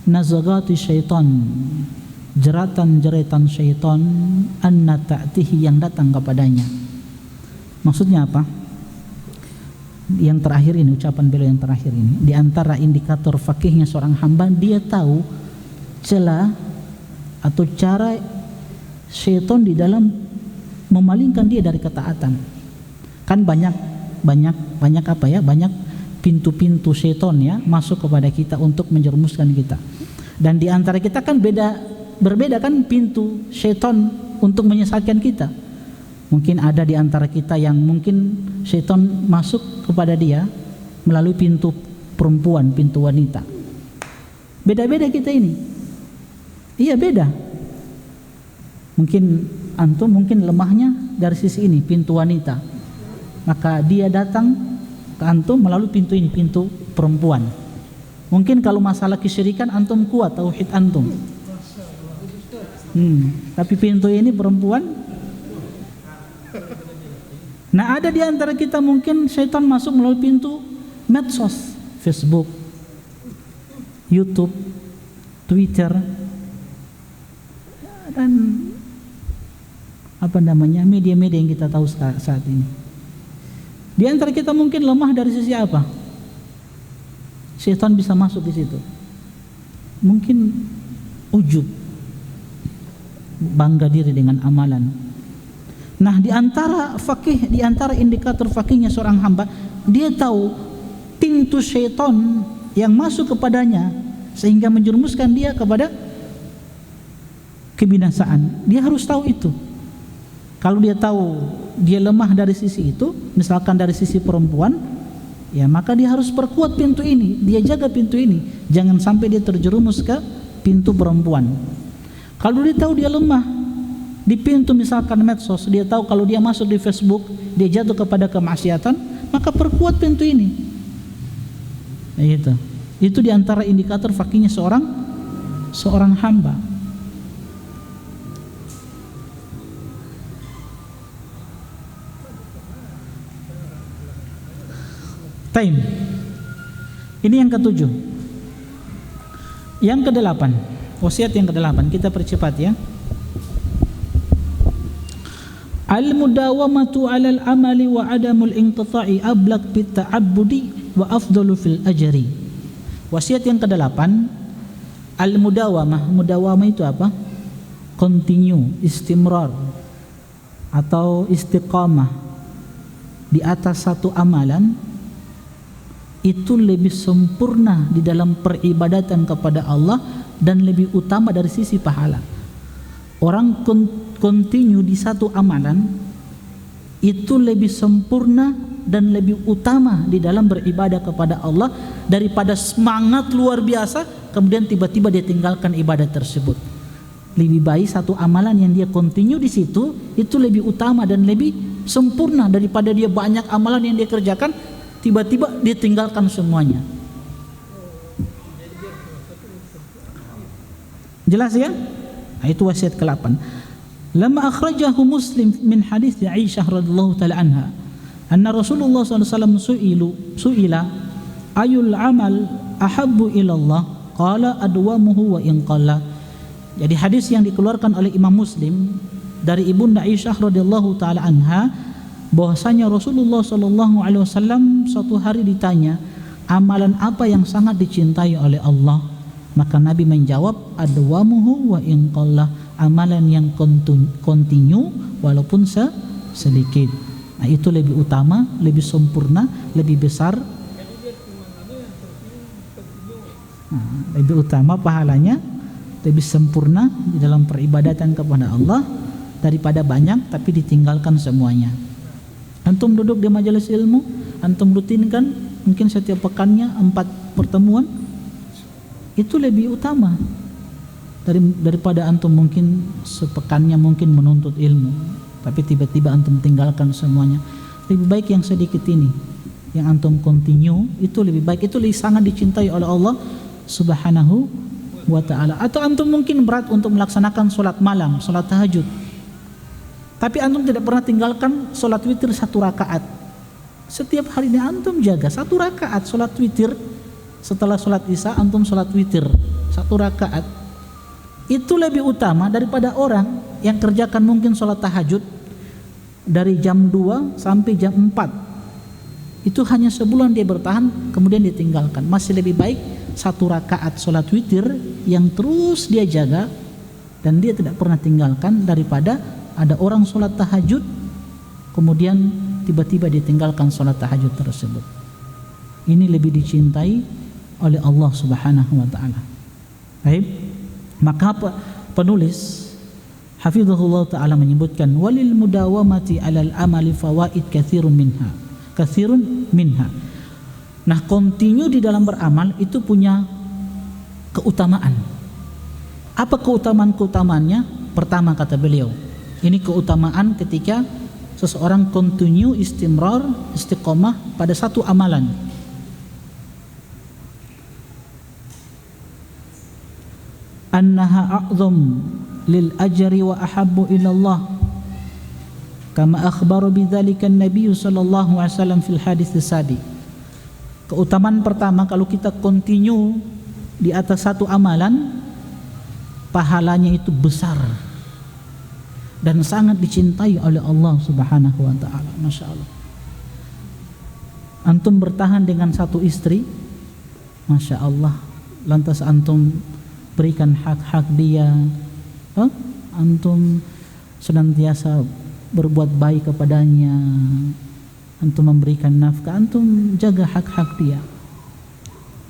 nazghatus syaitan, jeratan-jeratan syaitan anna ta'tihi yang datang kepadanya. Maksudnya apa? Yang terakhir ini, ucapan beliau yang terakhir ini, di antara indikator fakihnya seorang hamba, dia tahu celah atau cara syaitan di dalam memalingkan dia dari ketaatan. Kan banyak apa ya? Banyak pintu-pintu syaitan ya masuk kepada kita untuk menjerumuskan kita. Dan di antara kita kan berbeda kan pintu syaitan untuk menyesatkan kita. Mungkin ada di antara kita yang mungkin syaitan masuk kepada dia melalui pintu perempuan, pintu wanita. Beda-beda kita ini. Iya beda. Mungkin antum lemahnya dari sisi ini, pintu wanita. Maka dia datang ke antum melalui pintu ini, pintu perempuan. Mungkin kalau masalah kesyirikan antum kuat tauhid antum. Tapi pintu ini perempuan. Nah, ada di antara kita mungkin syaitan masuk melalui pintu medsos, Facebook, YouTube, Twitter, dan media-media yang kita tahu saat ini. Di antara kita mungkin lemah dari sisi apa? Syaitan bisa masuk di situ. Mungkin ujub, bangga diri dengan amalan. Nah, di antara indikator fakihnya seorang hamba, dia tahu pintu syaitan yang masuk kepadanya sehingga menjerumuskan dia kepada kebinasaan. Dia harus tahu itu. Kalau dia tahu dia lemah dari sisi itu, misalkan dari sisi perempuan, ya maka dia harus perkuat pintu ini, dia jaga pintu ini, jangan sampai dia terjerumus ke pintu perempuan. Kalau dia tahu dia lemah di pintu misalkan medsos, dia tahu kalau dia masuk di Facebook dia jatuh kepada kemaksiatan, maka perkuat pintu ini. Nah, itu diantara indikator fakihnya seorang hamba. Time. Ini yang ketujuh. Yang kedelapan, wasiat yang kedelapan, kita percepat ya. Al-mudawamatu 'alal amali wa 'adamul inqita'i ablaq fit ta'abbudi wa afdalu fil ajri. Wasiat yang kedelapan, al-mudawamah. Mudawamah itu apa? Continue, istimrar atau istiqamah di atas satu amalan, itu lebih sempurna di dalam peribadatan kepada Allah dan lebih utama dari sisi pahala. Orang continue di satu amalan itu lebih sempurna dan lebih utama di dalam beribadah kepada Allah daripada semangat luar biasa kemudian tiba-tiba dia tinggalkan ibadah tersebut. Lebih baik satu amalan yang dia continue di situ itu lebih utama dan lebih sempurna daripada dia banyak amalan yang dia kerjakan tiba-tiba dia tinggalkan semuanya. Jelas ya? Nah, itu wasiat ke-8. Lama akhrajahu Muslim min hadis Aisyah radhiyallahu taala anha, anna Rasulullah sallallahu alaihi wasallam suila ayul amal ahabbu ila Allah, qala adwamuhu wa in qalla. Jadi hadis yang dikeluarkan oleh Imam Muslim dari Ibunda Aisyah radhiyallahu taala anha, bahwasanya Rasulullah sallallahu alaihi wasallam suatu hari ditanya, amalan apa yang sangat dicintai oleh Allah? Maka Nabi menjawab, adwamuhu wa in qalla, amalan yang kontinu walaupun sedikit. Nah, itu lebih utama, lebih sempurna, lebih besar. Nah, lebih utama pahalanya, lebih sempurna di dalam peribadatan kepada Allah daripada banyak tapi ditinggalkan semuanya. Antum duduk di majelis ilmu, antum rutinkan mungkin setiap pekannya 4 pertemuan, itu lebih utama daripada antum mungkin sepekannya mungkin menuntut ilmu tapi tiba-tiba antum tinggalkan semuanya. Lebih baik yang sedikit ini yang antum continue, itu lebih baik, itu lebih sangat dicintai oleh Allah Subhanahu wa ta'ala. Atau antum mungkin berat untuk melaksanakan sholat malam, sholat tahajud, tapi antum tidak pernah tinggalkan sholat witir 1 rakaat. Setiap hari ini antum jaga 1 rakaat sholat witir. Setelah sholat isya antum sholat witir 1 rakaat. Itu lebih utama daripada orang yang kerjakan mungkin sholat tahajud dari jam 2 sampai jam 4. Itu hanya sebulan dia bertahan kemudian ditinggalkan. Masih lebih baik 1 rakaat sholat witir yang terus dia jaga dan dia tidak pernah tinggalkan daripada ada orang sholat tahajud kemudian tiba-tiba ditinggalkan sholat tahajud tersebut. Ini lebih dicintai oleh Allah Subhanahu wa ta'ala. Baik, maka penulis hafizahullah ta'ala menyebutkan walil mudawamati alal amali fawaid katsirun minha. Nah, continue di dalam beramal itu punya keutamaan. Apa keutamaannya? Pertama kata beliau, ini keutamaan ketika seseorang continue istimrar, istiqomah pada satu amalan. Annaha a'zam lil ajri wa ahabbu ila Allah kama akhbara bidzalika an-nabiy sallallahu alaihi wasallam fil hadits as-sabiq. Keutamaan pertama, kalau kita continue di atas satu amalan, pahalanya itu besar dan sangat dicintai oleh Allah Subhanahu wa ta'ala. Masya Allah. Antum bertahan dengan satu istri, Masya Allah, lantas antum berikan hak-hak dia, antum senantiasa berbuat baik kepadanya, antum memberikan nafkah, antum jaga hak-hak dia.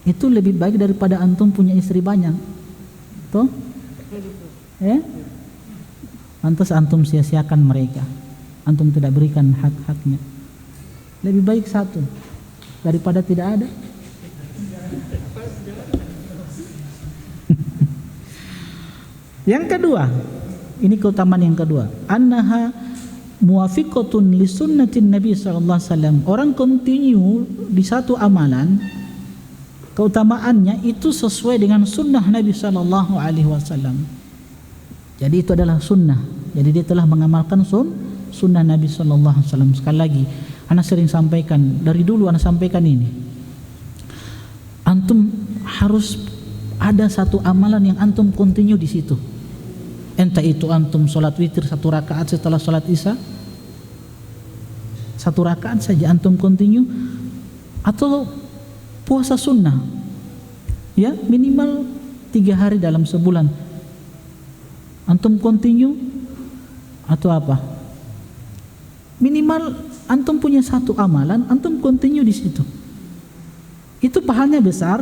itu lebih baik daripada antum punya istri banyak. Tuh? Ya? Lantas antum sia-siakan mereka. Antum tidak berikan hak-haknya. Lebih baik satu daripada tidak ada. Yang kedua, ini keutamaan yang kedua. Annaha muwafiqatun li sunnatin Nabi sallallahu alaihi wasallam. Orang continue di satu amalan, keutamaannya itu sesuai dengan sunnah Nabi sallallahu alaihi wasallam. Jadi itu adalah sunnah. Jadi dia telah mengamalkan sunnah Nabi sallallahu alaihi wasallam. Sekali lagi, ana sering sampaikan, dari dulu ana sampaikan ini. Antum harus ada satu amalan yang antum continue di situ. Entah itu antum sholat witir 1 rakaat setelah sholat isya, 1 rakaat saja antum continue, atau puasa sunnah, ya minimal 3 hari dalam sebulan antum continue, atau apa, minimal antum punya satu amalan antum continue di situ. Itu pahalanya besar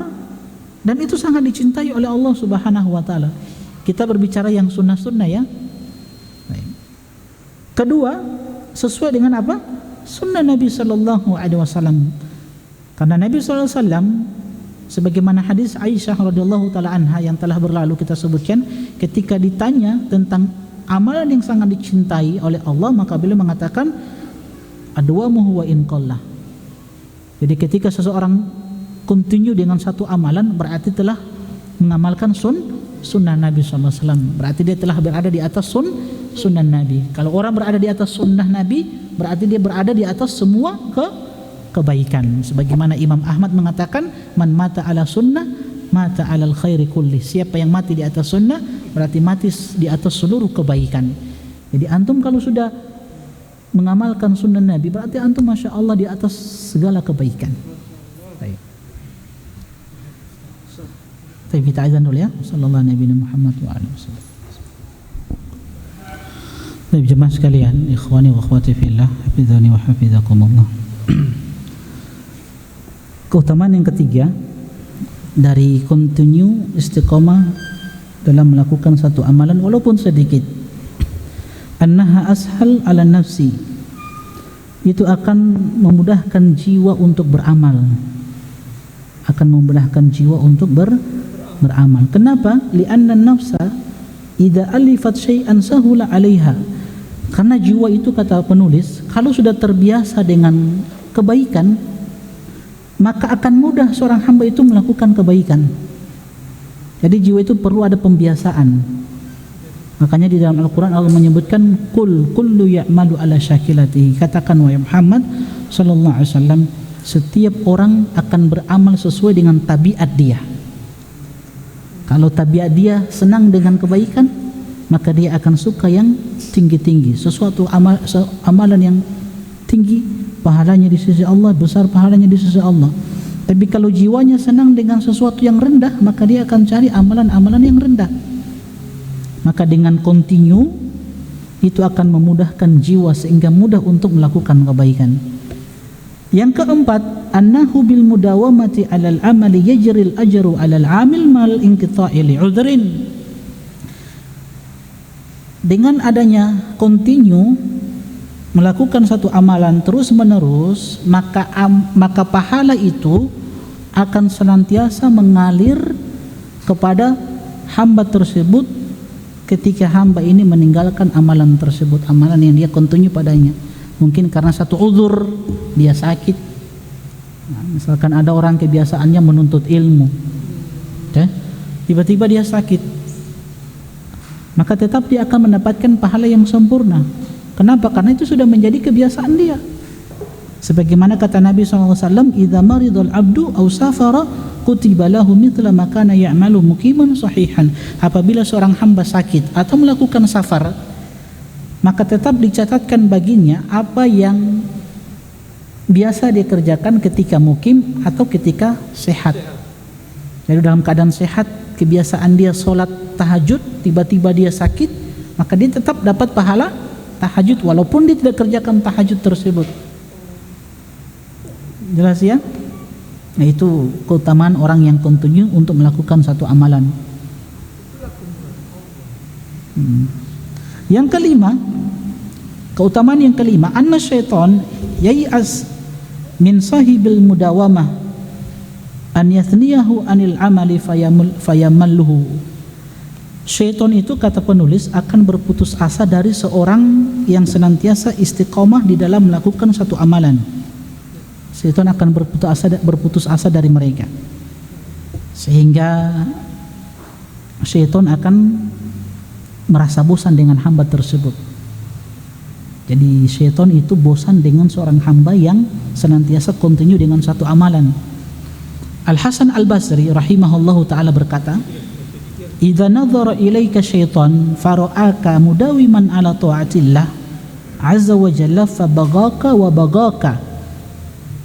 dan itu sangat dicintai oleh Allah Subhanahu wa taala. Kita berbicara yang sunnah-sunnah ya. Baik. Kedua, sesuai dengan apa? Sunnah Nabi sallallahu alaihi wasallam. Karena Nabi sallallahu alaihi wasallam sebagaimana hadis Aisyah radhiyallahu taala anha yang telah berlalu kita sebutkan, ketika ditanya tentang amalan yang sangat dicintai oleh Allah, maka beliau mengatakan adwamuhu wa in qalla. Jadi ketika seseorang continue dengan satu amalan, berarti telah mengamalkan sunnah Nabi SAW. Berarti dia telah berada di atas sunnah Nabi. Kalau orang berada di atas sunnah Nabi, berarti dia berada di atas semua kebaikan. Sebagaimana Imam Ahmad mengatakan, man mata ala sunnah mata alal khairi kulli. Siapa yang mati di atas sunnah berarti mati di atas seluruh kebaikan. Jadi antum kalau sudah mengamalkan sunnah Nabi, berarti antum masya Allah di atas segala kebaikan. Baik. Kita azan dulu ya. Sallallahu Nabi Muhammad wa alihi wasallam. Baik jemaah sekalian, ikhwani wa akhwati fillah, hafizani wa hafizakumullah. Keutamaan yang ketiga dari continue istiqamah dalam melakukan satu amalan walaupun sedikit. Annaha ashal ala nafsi. Itu akan memudahkan jiwa untuk beramal. Akan memudahkan jiwa untuk beramal. Kenapa? Li'anna nafsa idza alifat syai'an sahula 'alaiha. Karena jiwa itu, kata penulis, kalau sudah terbiasa dengan kebaikan, maka akan mudah seorang hamba itu melakukan kebaikan. Jadi jiwa itu perlu ada pembiasaan. Makanya di dalam Al-Qur'an Allah menyebutkan kullu ya'malu ala syakilatihi. Katakan wahai Muhammad sallallahu alaihi wasallam, setiap orang akan beramal sesuai dengan tabiat dia. Kalau tabiat dia senang dengan kebaikan, maka dia akan suka yang tinggi-tinggi. Sesuatu amalan yang tinggi, pahalanya di sisi Allah, besar pahalanya di sisi Allah. Tapi kalau jiwanya senang dengan sesuatu yang rendah, maka dia akan cari amalan-amalan yang rendah. Maka dengan continue, itu akan memudahkan jiwa sehingga mudah untuk melakukan kebaikan. Yang keempat, annahu bil mudawamati 'alal amali yajril ajru 'alal 'amil mal inqita'i li'udhrin. Dengan adanya continue melakukan satu amalan terus-menerus, maka pahala itu akan senantiasa mengalir kepada hamba tersebut ketika hamba ini meninggalkan amalan tersebut, amalan yang dia continue padanya. Mungkin karena satu uzur, dia sakit. Nah, misalkan ada orang kebiasaannya menuntut ilmu, tiba-tiba dia sakit, maka tetap dia akan mendapatkan pahala yang sempurna. Kenapa? Karena itu sudah menjadi kebiasaan dia. Sebagaimana kata Nabi SAW, idza maridul abdu aw safara kutiba lahu mithla ma kana ya'malu muqiman sahihan. Apabila seorang hamba sakit atau melakukan safar, maka tetap dicatatkan baginya apa yang biasa dia kerjakan ketika mukim atau ketika sehat. Jadi dalam keadaan sehat, kebiasaan dia sholat tahajud, tiba-tiba dia sakit, maka dia tetap dapat pahala tahajud walaupun dia tidak kerjakan tahajud tersebut. Jelas ya? Yaitu keutamaan orang yang kontinu untuk melakukan satu amalan. Yang kelima, keutamaan yang kelima, anna syaitan yai'as min sahibil mudawamah an yathniyahu anil amali fayamalluhu. Syaitan itu, kata penulis, akan berputus asa dari seorang yang senantiasa istiqomah di dalam melakukan satu amalan. Syaitan akan berputus asa dari mereka, sehingga syaitan akan merasa bosan dengan hamba tersebut. Jadi syaitan itu bosan dengan seorang hamba yang senantiasa kontinu dengan satu amalan. Al-Hasan Al-Basri rahimahullahu ta'ala berkata, idza nadhara ilaika syaitan fara'aka mudawiman ala ta'atillah azza wa jalla fabagaka wa bagaka,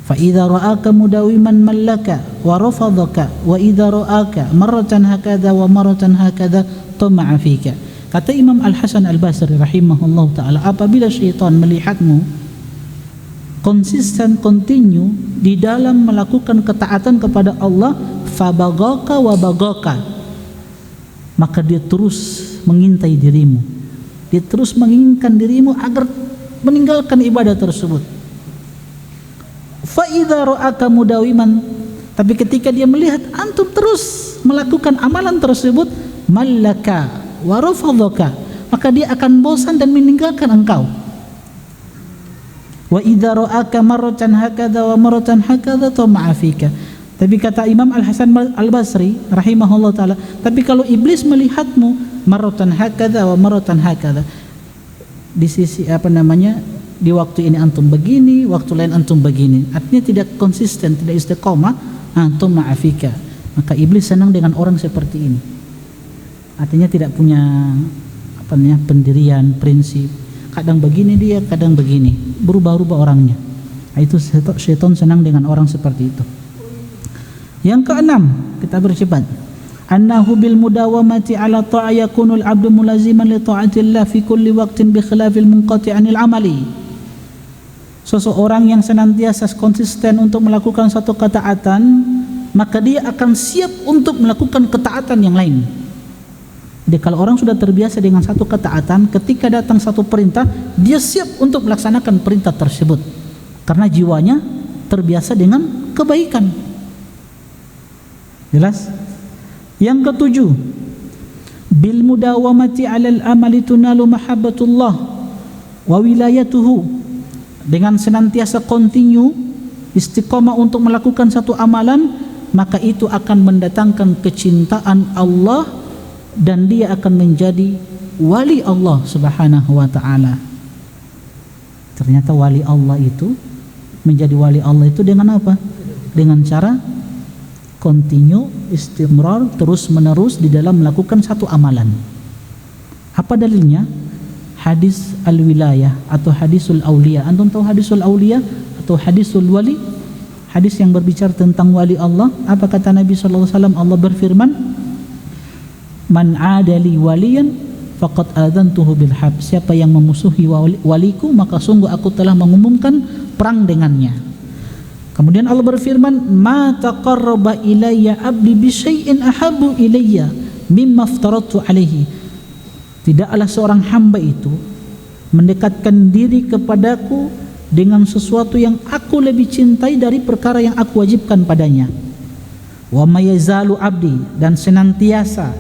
fa idza ra'aka mudawiman mallaka wa rafadaka, wa idza ra'aka marratan hakadha wa marratan hakadha tama'a fika. Kata Imam Al-Hasan Al-Basri rahimahullah ta'ala, apabila syaitan melihatmu konsisten, kontinu di dalam melakukan ketaatan kepada Allah, fabagaka wa bagaka, maka dia terus mengintai dirimu, dia terus menginginkan dirimu agar meninggalkan ibadah tersebut. Fa idza ra'aka mudawiman, tapi ketika dia melihat antum terus melakukan amalan tersebut, mallaka wa rafadhaka, maka dia akan bosan dan meninggalkan engkau. Wa idza ra'aka marratan hakadha wa marratan hakadha tama'a fika. Tapi kata Imam Al-Hasan Al-Basri rahimahullah ta'ala, tapi kalau iblis melihatmu marratan hakadha wa marratan hakadha, di sisi di waktu ini antum begini, waktu lain antum begini, artinya tidak konsisten, tidak istiqomah, antum ma'afika, maka iblis senang dengan orang seperti ini. Artinya tidak punya pendirian, prinsip, kadang begini dia, kadang begini, berubah-ubah orangnya. Itu syaitan senang dengan orang seperti itu. Yang keenam, kita bercepat, annahu bil mudawamati ala ta'a yakunul abdu mulaziman li ta'atillah fi kulli waqtin bi khilafil munqati' anil amali. Seseorang yang senantiasa konsisten untuk melakukan satu ketaatan, maka dia akan siap untuk melakukan ketaatan yang lain. Jadi kalau orang sudah terbiasa dengan satu ketaatan, ketika datang satu perintah, dia siap untuk melaksanakan perintah tersebut, karena jiwanya terbiasa dengan kebaikan. Jelas? Yang ketujuh, bil mudawamati 'alal amali tunalu mahabbatullah wa wilayatuhu. Dengan senantiasa kontinu istiqomah untuk melakukan satu amalan, maka itu akan mendatangkan kecintaan Allah dan dia akan menjadi wali Allah Subhanahu wa ta'ala. Ternyata wali Allah itu, menjadi wali Allah itu dengan apa? Dengan cara kontinu, istimrar, terus menerus di dalam melakukan satu amalan. Apa dalilnya? Hadis al-wilayah atau hadisul aulia. Antum tahu hadisul aulia atau hadisul wali? Hadis yang berbicara tentang wali Allah. Apa kata Nabi sallallahu alaihi wasallam? Allah berfirman, man adali waliyan faqad adantuhu bil harb. Siapa yang memusuhi waliku, maka sungguh aku telah mengumumkan perang dengannya. Kemudian Allah berfirman, ma taqarraba ilayya abdi bi syai'in ahabbu ilayya mimma aftaratu alaihi. Tidaklah seorang hamba itu mendekatkan diri kepadaku dengan sesuatu yang aku lebih cintai dari perkara yang aku wajibkan padanya. Wa mayazalu abdi, dan senantiasa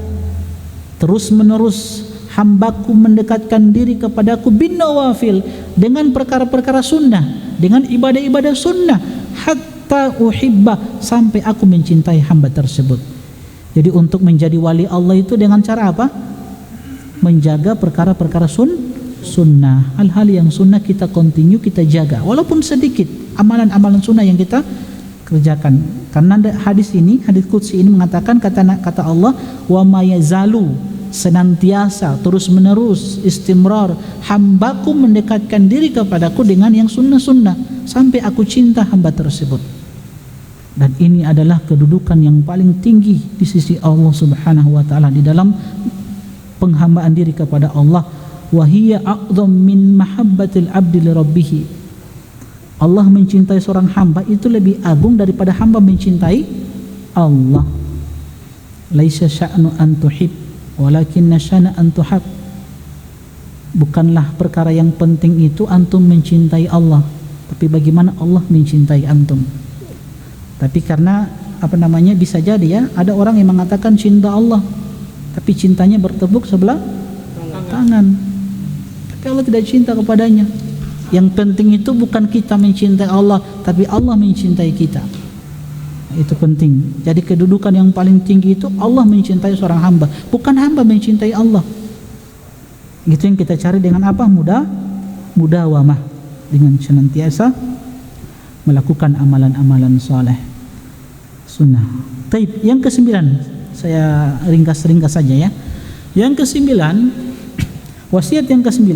terus menerus hambaku mendekatkan diri kepadaku bin nawafil, dengan perkara-perkara sunnah, dengan ibadah-ibadah sunnah, hatta uhibba, sampai aku mencintai hamba tersebut. Jadi untuk menjadi wali Allah itu dengan cara apa? Menjaga perkara-perkara sunnah, hal-hal yang sunnah kita continue, kita jaga, walaupun sedikit amalan-amalan sunnah yang kita kerjakan. Karena hadis qudsi ini mengatakan, kata Allah, wa mayazalu, senantiasa terus menerus istimrar hambaku mendekatkan diri kepadaku dengan yang sunnah-sunnah sampai aku cinta hamba tersebut. Dan ini adalah kedudukan yang paling tinggi di sisi Allah Subhanahu wa ta'ala di dalam penghambaan diri kepada Allah. Wa hiya a'dham min mahabbatil abdi li rabbih. Allah mencintai seorang hamba itu lebih agung daripada hamba mencintai Allah. Laisa sya'nu an tuhib walakinna sya'na an tuhab. Bukanlah perkara yang penting itu antum mencintai Allah, tapi bagaimana Allah mencintai antum. Tapi karena bisa jadi ya, ada orang yang mengatakan cinta Allah, tapi cintanya bertepuk sebelah tangan. Tapi Allah tidak cinta kepadanya. Yang penting itu bukan kita mencintai Allah, tapi Allah mencintai kita. Itu penting. Jadi kedudukan yang paling tinggi itu Allah mencintai seorang hamba, bukan hamba mencintai Allah. Itu yang kita cari dengan apa? Mudawamah, dengan senantiasa melakukan amalan-amalan saleh sunnah. Taib, yang ke-9 saya ringkas saja ya. Yang ke-9, wasiat yang ke-9,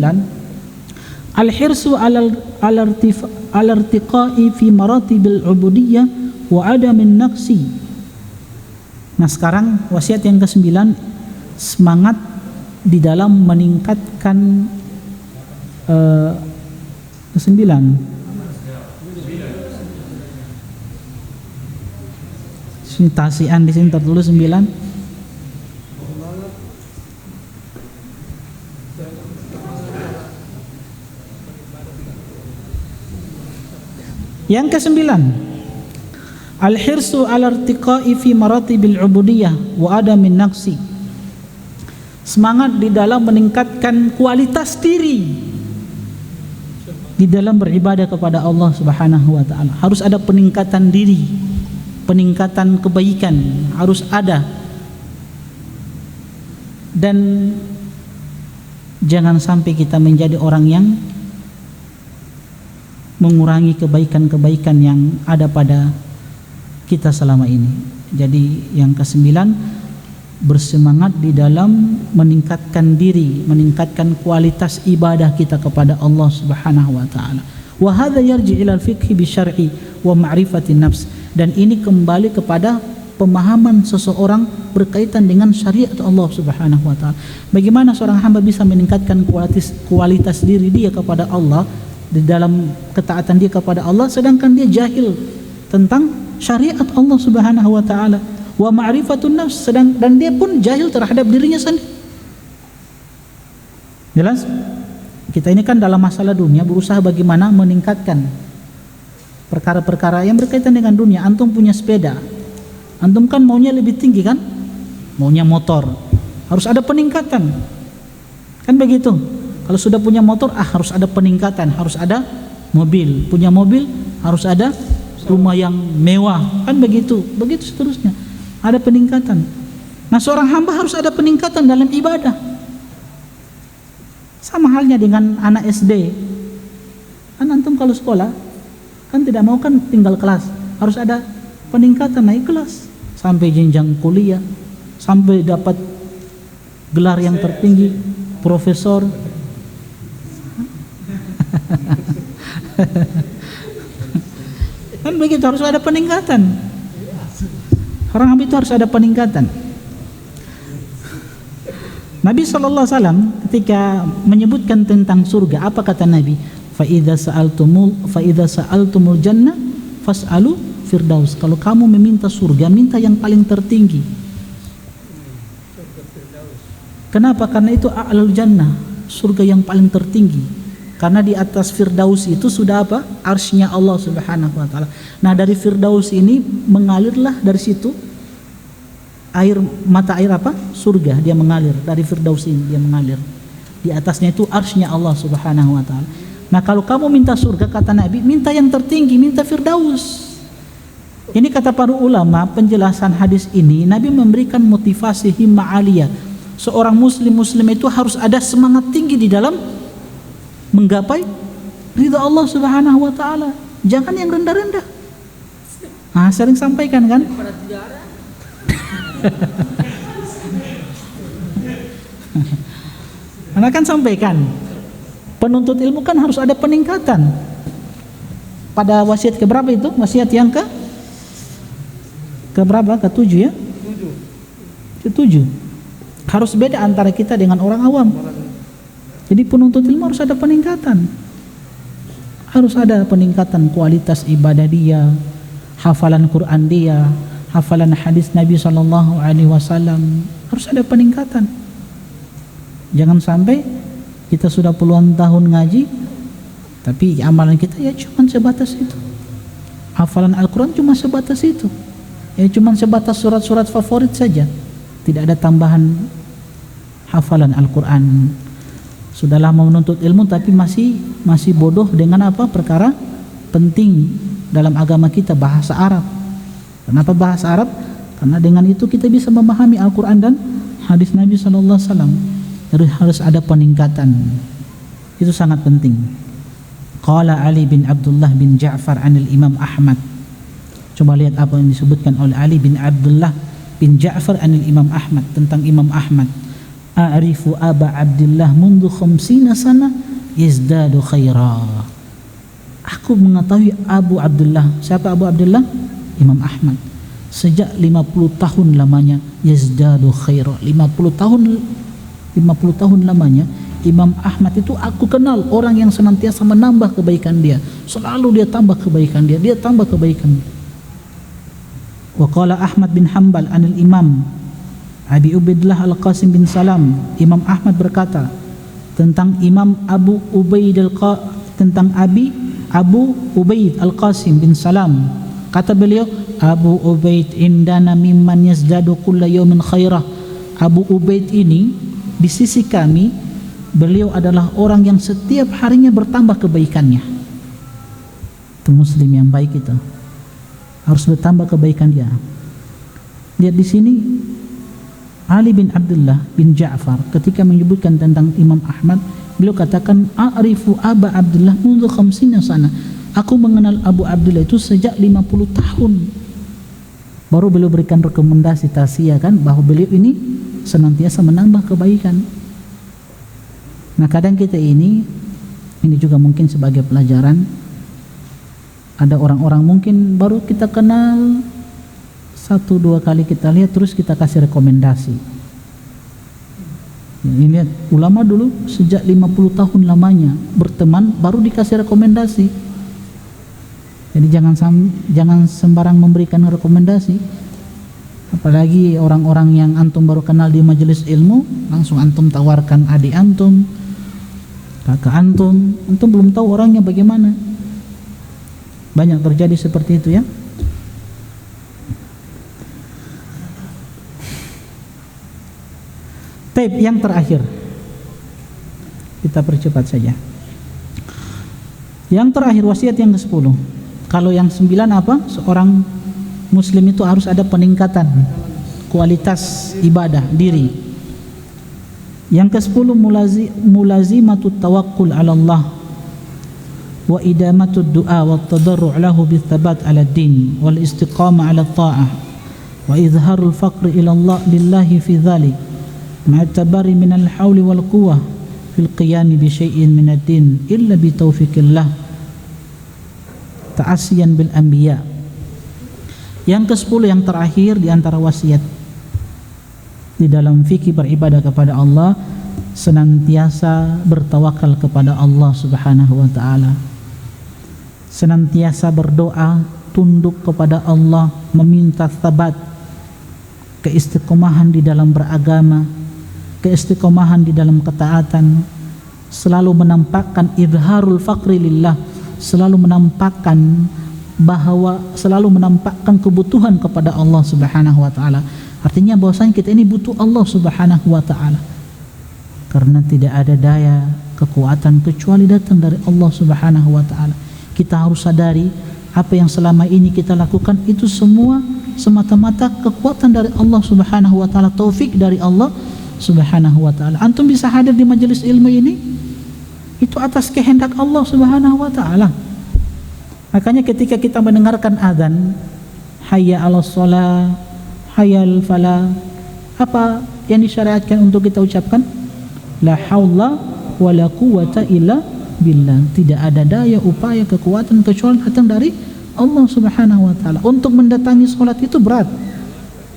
al-hirsu al-irtiqai fi maratibil ubudiyyah wa adamin naqsi. Nah, sekarang wasiat yang ke-9, semangat di dalam meningkatkan ke-9 tasian di sini tertulis 9. Yang ke-9, al-hirsu al-irtiqai fi maratibil ubudiyyah wa adamin naqsi. Semangat di dalam meningkatkan kualitas diri di dalam beribadah kepada Allah Subhanahu wa taala. Harus ada peningkatan diri, peningkatan kebaikan harus ada. Dan jangan sampai kita menjadi orang yang mengurangi kebaikan-kebaikan yang ada pada kita selama ini. Jadi yang ke-9, bersemangat di dalam meningkatkan diri, meningkatkan kualitas ibadah kita kepada Allah Subhanahu wa taala. Wa hadza yarji ila al-fiqh bi syar'i wa ma'rifati nafs. Dan ini kembali kepada pemahaman seseorang berkaitan dengan syariat Allah Subhanahu wa taala. Bagaimana seorang hamba bisa meningkatkan kualitas diri dia kepada Allah di dalam ketaatan dia kepada Allah, sedangkan dia jahil tentang syariat Allah Subhanahu wa taala. Wa ma'rifatun nafs, dan dia pun jahil terhadap dirinya sendiri. Jelas? Kita ini kan dalam masalah dunia berusaha bagaimana meningkatkan perkara-perkara yang berkaitan dengan dunia. Antum punya sepeda, antum kan maunya lebih tinggi kan? Maunya motor, harus ada peningkatan. Kan begitu? Kalau sudah punya motor, harus ada peningkatan, harus ada mobil. Punya mobil, harus ada rumah yang mewah. Kan begitu? Begitu seterusnya. Ada peningkatan. Nah, seorang hamba harus ada peningkatan dalam ibadah. Sama halnya dengan anak SD. Kan antum kalau sekolah kan tidak mau kan tinggal kelas, harus ada peningkatan, naik kelas sampai jenjang kuliah, sampai dapat gelar yang tertinggi, profesor. Kan begitu, harus ada peningkatan. Orang hamba itu harus ada peningkatan. Nabi SAW ketika menyebutkan tentang surga, apa kata Nabi? Fa idza sa'altumul jannah fas'alu firdaus. Kalau kamu meminta surga, minta yang paling tertinggi. Kenapa? Karena itu a'lal jannah, surga yang paling tertinggi. Karena di atas firdaus itu sudah apa? Arsy-Nya Allah Subhanahu wa taala. Nah, dari firdaus ini mengalirlah dari situ mata air apa? Surga, dia mengalir dari firdaus ini, dia mengalir. Di atasnya itu arsy-Nya Allah Subhanahu wa taala. Nah, kalau kamu minta surga, kata Nabi, minta yang tertinggi, minta firdaus. Ini kata para ulama, penjelasan hadis ini Nabi memberikan motivasi himmah aliyah. Seorang muslim itu harus ada semangat tinggi di dalam menggapai ridha Allah Subhanahu wa taala. Jangan yang rendah-rendah. Nah, sering sampaikan kan? Karena kan sampaikan, penuntut ilmu kan harus ada peningkatan. Pada wasiat keberapa itu? Wasiat yang keberapa? Ke-7 ya? Ke-7. Harus beda antara kita dengan orang awam. Jadi penuntut ilmu harus ada peningkatan. Harus ada peningkatan kualitas ibadah dia, hafalan Quran dia, hafalan hadis Nabi SAW, harus ada peningkatan. Jangan sampai kita sudah puluhan tahun ngaji, tapi amalan kita ya cuma sebatas itu. Hafalan Al-Quran cuma sebatas itu, ya cuma sebatas surat-surat favorit saja, tidak ada tambahan hafalan Al-Quran. Sudah lama menuntut ilmu tapi masih bodoh dengan apa? Perkara penting dalam agama kita, bahasa Arab. Kenapa bahasa Arab? Karena dengan itu kita bisa memahami Al-Quran dan hadis Nabi SAW. Jadi harus ada peningkatan. Itu sangat penting. Qala Ali bin Abdullah bin Ja'far anil Imam Ahmad. Coba lihat apa yang disebutkan oleh Ali bin Abdullah bin Ja'far anil Imam Ahmad tentang Imam Ahmad. A'rifu Aba Abdullah mundu 50 sana yazdadu khaira. Aku mengetahui Abu Abdullah. Siapa Abu Abdullah? Imam Ahmad. Sejak 50 tahun lamanya yazdadu khaira. 50 tahun lamanya Imam Ahmad itu aku kenal orang yang senantiasa menambah kebaikan dia. Selalu dia tambah kebaikan dia tambah kebaikan. Wa qala Ahmad bin Hanbal anil Imam Abi Ubaidillah Al-Qasim bin Salam. Imam Ahmad berkata tentang Imam Abu Ubaid Al-Qasim bin Salam. Kata beliau, Abu Ubaid indana mimman yazdadu kulla yawmin khairah. Abu Ubaid ini di sisi kami, beliau adalah orang yang setiap harinya bertambah kebaikannya. Itu muslim yang baik itu. Harus bertambah kebaikan dia. Lihat di sini Ali bin Abdullah bin Ja'far ketika menyebutkan tentang Imam Ahmad, beliau katakan a'rifu Aba Abdullah mundu 50 sana. Aku mengenal Abu Abdullah itu sejak 50 tahun. Baru beliau berikan rekomendasi tausiah kan bahwa beliau ini senantiasa menambah kebaikan. Nah, kadang kita ini juga mungkin sebagai pelajaran, ada orang-orang mungkin baru kita kenal 1-2 kali kita lihat terus kita kasih rekomendasi. Ini lihat ulama dulu sejak 50 tahun lamanya berteman baru dikasih rekomendasi. Jadi jangan sembarang memberikan rekomendasi. Apalagi orang-orang yang antum baru kenal di majelis ilmu, langsung antum tawarkan adik antum, kakak antum belum tahu orangnya bagaimana. Banyak terjadi seperti itu ya. Taib yang terakhir, kita percepat saja. Yang terakhir wasiat yang ke-10. Kalau yang 9 apa? Seorang muslim itu harus ada peningkatan kualitas ibadah diri. Yang ke-10 mulazimatut tawakkul 'ala Allah wa idamatud du'a wat tadarru' lahu bithabat 'ala ad-din wal istiqamah 'ala at-ta'ah wa izharul faqri ila Allah lillahi fi dhalik ma'tabari minal hawli wal quwwah fil qiyami bi syai'in min ad-din illa bi taufiqillah ta'asiyan bil anbiya. Yang ke-10 yang terakhir di antara wasiat di dalam fikih beribadah kepada Allah, senantiasa bertawakal kepada Allah Subhanahu wa taala. Senantiasa berdoa, tunduk kepada Allah, meminta tsabat, keistiqomahan di dalam beragama, keistiqomahan di dalam ketaatan, selalu menampakkan izharul faqri lillah, selalu menampakkan kebutuhan kepada Allah Subhanahu wa taala. Artinya bahwasanya kita ini butuh Allah Subhanahu wa taala. Karena tidak ada daya, kekuatan kecuali datang dari Allah Subhanahu wa taala. Kita harus sadari apa yang selama ini kita lakukan itu semua semata-mata kekuatan dari Allah Subhanahu wa taala, taufik dari Allah Subhanahu wa taala. Antum bisa hadir di majelis ilmu ini itu atas kehendak Allah Subhanahu wa taala. Makanya ketika kita mendengarkan azan, hayya 'alas shalah, hayya 'alal falah, apa yang disyariatkan untuk kita ucapkan? La haula wala quwwata illa billah. Tidak ada daya, upaya, kekuatan kecuali datang dari Allah Subhanahu wa taala. Untuk mendatangi salat itu berat.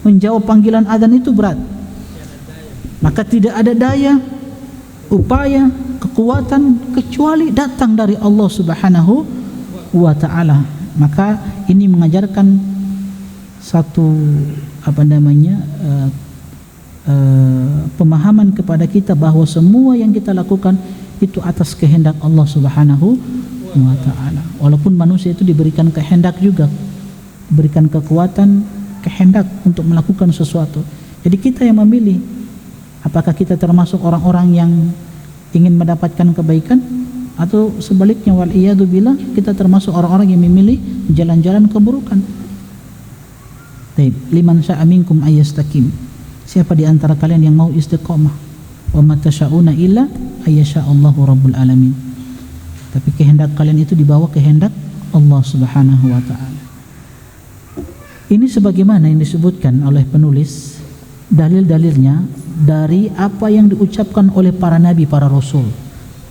Menjawab panggilan azan itu berat. Maka tidak ada daya, upaya, kekuatan kecuali datang dari Allah Subhanahu wa taala. Maka ini mengajarkan satu pemahaman kepada kita bahwa semua yang kita lakukan itu atas kehendak Allah Subhanahu wa taala. Walaupun manusia itu diberikan kehendak juga, diberikan kekuatan, kehendak untuk melakukan sesuatu. Jadi kita yang memilih apakah kita termasuk orang-orang yang ingin mendapatkan kebaikan atau sebaliknya, wal iyadu billah, kita termasuk orang-orang yang memilih jalan-jalan keburukan. Baik, liman syaa minkum ayyastaqim. Siapa di antara kalian yang mau istiqamah? Wa ma tasyauna illa ayyasha'allahu rabbul alamin. Tapi kehendak kalian itu dibawa kehendak Allah Subhanahu wa taala. Ini sebagaimana yang disebutkan oleh penulis, dalil-dalilnya dari apa yang diucapkan oleh para nabi, para rasul,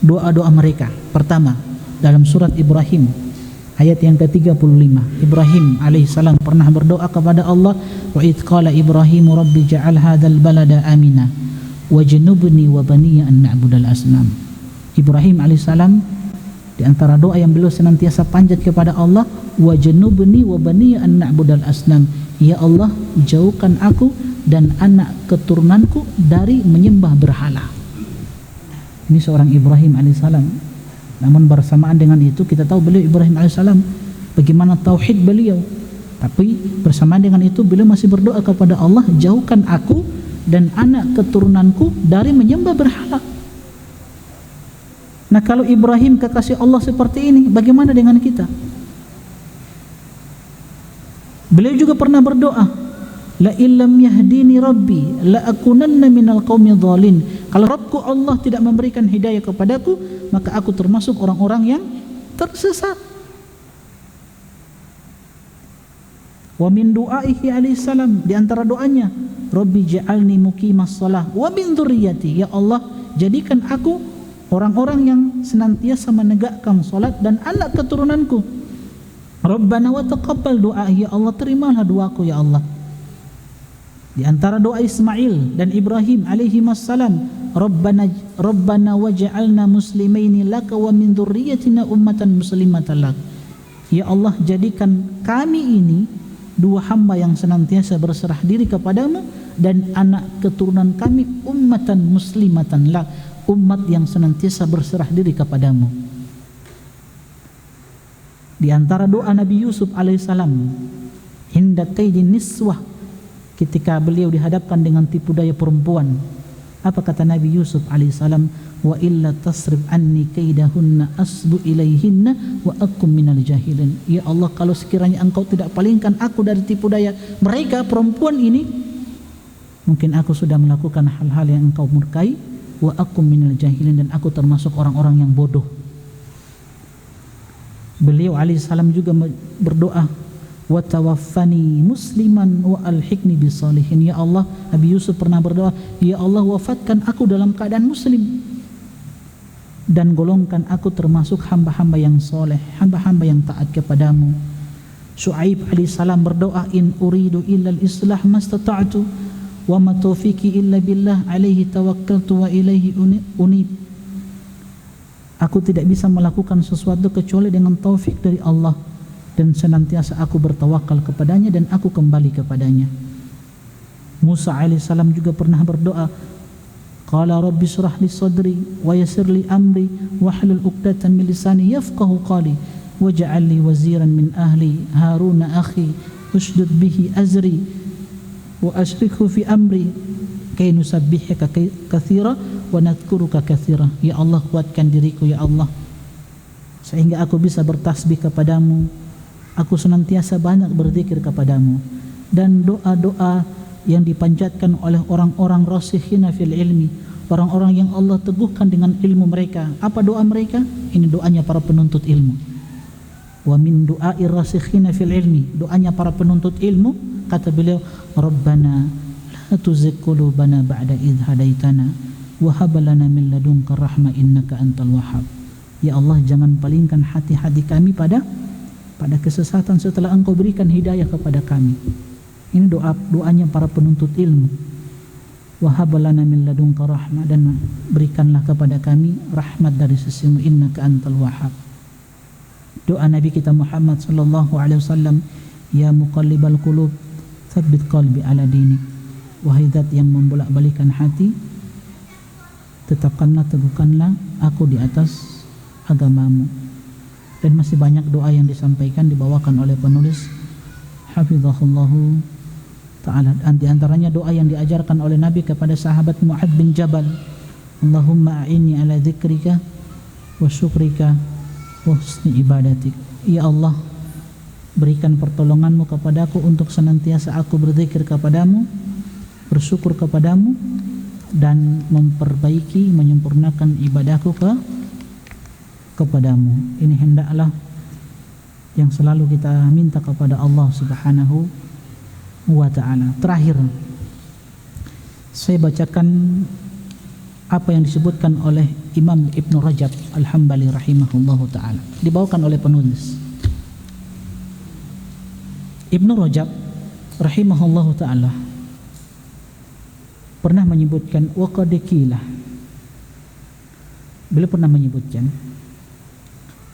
doa-doa mereka. Pertama, dalam surat Ibrahim ayat yang ke-35, Ibrahim alaihissalam pernah berdoa kepada Allah, wa idh qala Ibrahim rabbi ja'al hadzal balada amina wajnubni wa baniya an na'budal asnam. Ibrahim alaihissalam, di antara doa yang beliau senantiasa panjat kepada Allah, wajnubni wa baniya an na'budal asnam, ya Allah, jauhkan aku dan anak keturunanku dari menyembah berhala. Ini seorang Ibrahim alaihissalam. Namun bersamaan dengan itu kita tahu beliau Ibrahim alaihissalam bagaimana tauhid beliau. Tapi bersamaan dengan itu beliau masih berdoa kepada Allah, jauhkan aku dan anak keturunanku dari menyembah berhala. Nah, kalau Ibrahim kekasih Allah seperti ini, bagaimana dengan kita? Beliau juga pernah berdoa, la illam yahdini rabbi la akunanna minal qaumi dhalin. Kalau Rabbku Allah tidak memberikan hidayah kepadaku, maka aku termasuk orang-orang yang tersesat. Wa min du'aihi alaihissalam, di antara doanya, rabbi ja'alni muqimas shalah wa min dzurriyyati, ya Allah, jadikan aku orang-orang yang senantiasa menegakkan salat dan anak keturunanku. Rabbana wa taqabbal du'a, ya Allah, terimalah doaku ya Allah. Di antara doa Ismail dan Ibrahim alaihi wassalam, Rabbana waj'alna muslimaini laka wa min dzurriyyatina ummatan muslimatan lak. Ya Allah, jadikan kami ini dua hamba yang senantiasa berserah diri kepadamu dan anak keturunan kami ummatan muslimatan lak, umat yang senantiasa berserah diri kepadamu. Di antara doa Nabi Yusuf alaihissalam, hinda kaidin niswah, ketika beliau dihadapkan dengan tipu daya perempuan, apa kata Nabi Yusuf alaihissalam? Wa illa tasrif anni kaidahunna asbu ilaihinna wa akum minal jahilin. Ya Allah, kalau sekiranya engkau tidak palingkan aku dari tipu daya mereka perempuan ini, mungkin aku sudah melakukan hal-hal yang engkau murkai. Wa akum minal jahilin, dan aku termasuk orang-orang yang bodoh. Beliau alaihissalam juga berdoa, wa tawaffani musliman wa alhiqni bisalihin. Ya Allah, Nabi Yusuf pernah berdoa, ya Allah, wafatkan aku dalam keadaan muslim dan golongkan aku termasuk hamba-hamba yang soleh, hamba-hamba yang taat kepadamu. Syuaib alaihissalam berdoa, in uridu illa al-islah mastata'tu wa ma taufiqi illa billah alaihi tawakkaltu wa ilaihi unib. Aku tidak bisa melakukan sesuatu kecuali dengan taufik dari Allah, dan senantiasa aku bertawakal kepadanya dan aku kembali kepadanya. Musa alaihissalam juga pernah berdoa, qala rabbi shrah li sadri wa yassir li amri wahlul 'uqdatam min lisani yafqahu qali waj'al li waziran min ahli haruna akhi ushdud bihi azri wa ashrikhu fi amri kay nusabbihaka katsira wa nadhkuruka katsira. Ya Allah, kuatkan diriku ya Allah sehingga aku bisa bertasbih kepadamu, aku senantiasa banyak berzikir kepadamu. Dan doa-doa yang dipanjatkan oleh orang-orang rasikhina fil ilmi, orang-orang yang Allah teguhkan dengan ilmu mereka. Apa doa mereka? Ini doanya para penuntut ilmu. Wa min du'ai rasikhina fil ilmi, doanya para penuntut ilmu, kata beliau, Rabbana la tuzigh qulubana ba'da idh hadaitana wa hab lana min ladunka rahmah innaka antal wahhab. Ya Allah, jangan palingkan hati-hati kami pada kesesatan setelah Engkau berikan hidayah kepada kami. Ini doanya para penuntut ilmu. wa hab lana min ladunka rahmah, dan berikanlah kepada kami rahmat dari sisimu, innaka antal wahhab. Doa Nabi kita Muhammad sallallahu alaihi wasallam, ya muqallibal qulub tsabbit qalbi ala dinik. Wahai zat yang membolak-balikan hati, tetapkanlah, teguhkanlah aku di atas agamamu. Dan masih banyak doa yang disampaikan, dibawakan oleh penulis hafizahullahu ta'ala. Di antaranya doa yang diajarkan oleh Nabi kepada sahabat Mu'adz bin Jabal, Allahumma a'inni ala dzikrika wa syukrika wa husni ibadatik. Ya Allah, berikan pertolonganmu kepadaku untuk senantiasa aku berzikir kepadamu, bersyukur kepadamu, dan memperbaiki, menyempurnakan ibadahku kepadamu. Ini hendaklah yang selalu kita minta kepada Allah Subhanahu wa ta'ala. Terakhir, saya bacakan apa yang disebutkan oleh Imam Ibn Rajab Al-Hambali rahimahullahu ta'ala, dibawakan oleh penulis. Ibn Rajab rahimahullahu ta'ala pernah menyebutkan waqadikilah, beliau pernah menyebutkan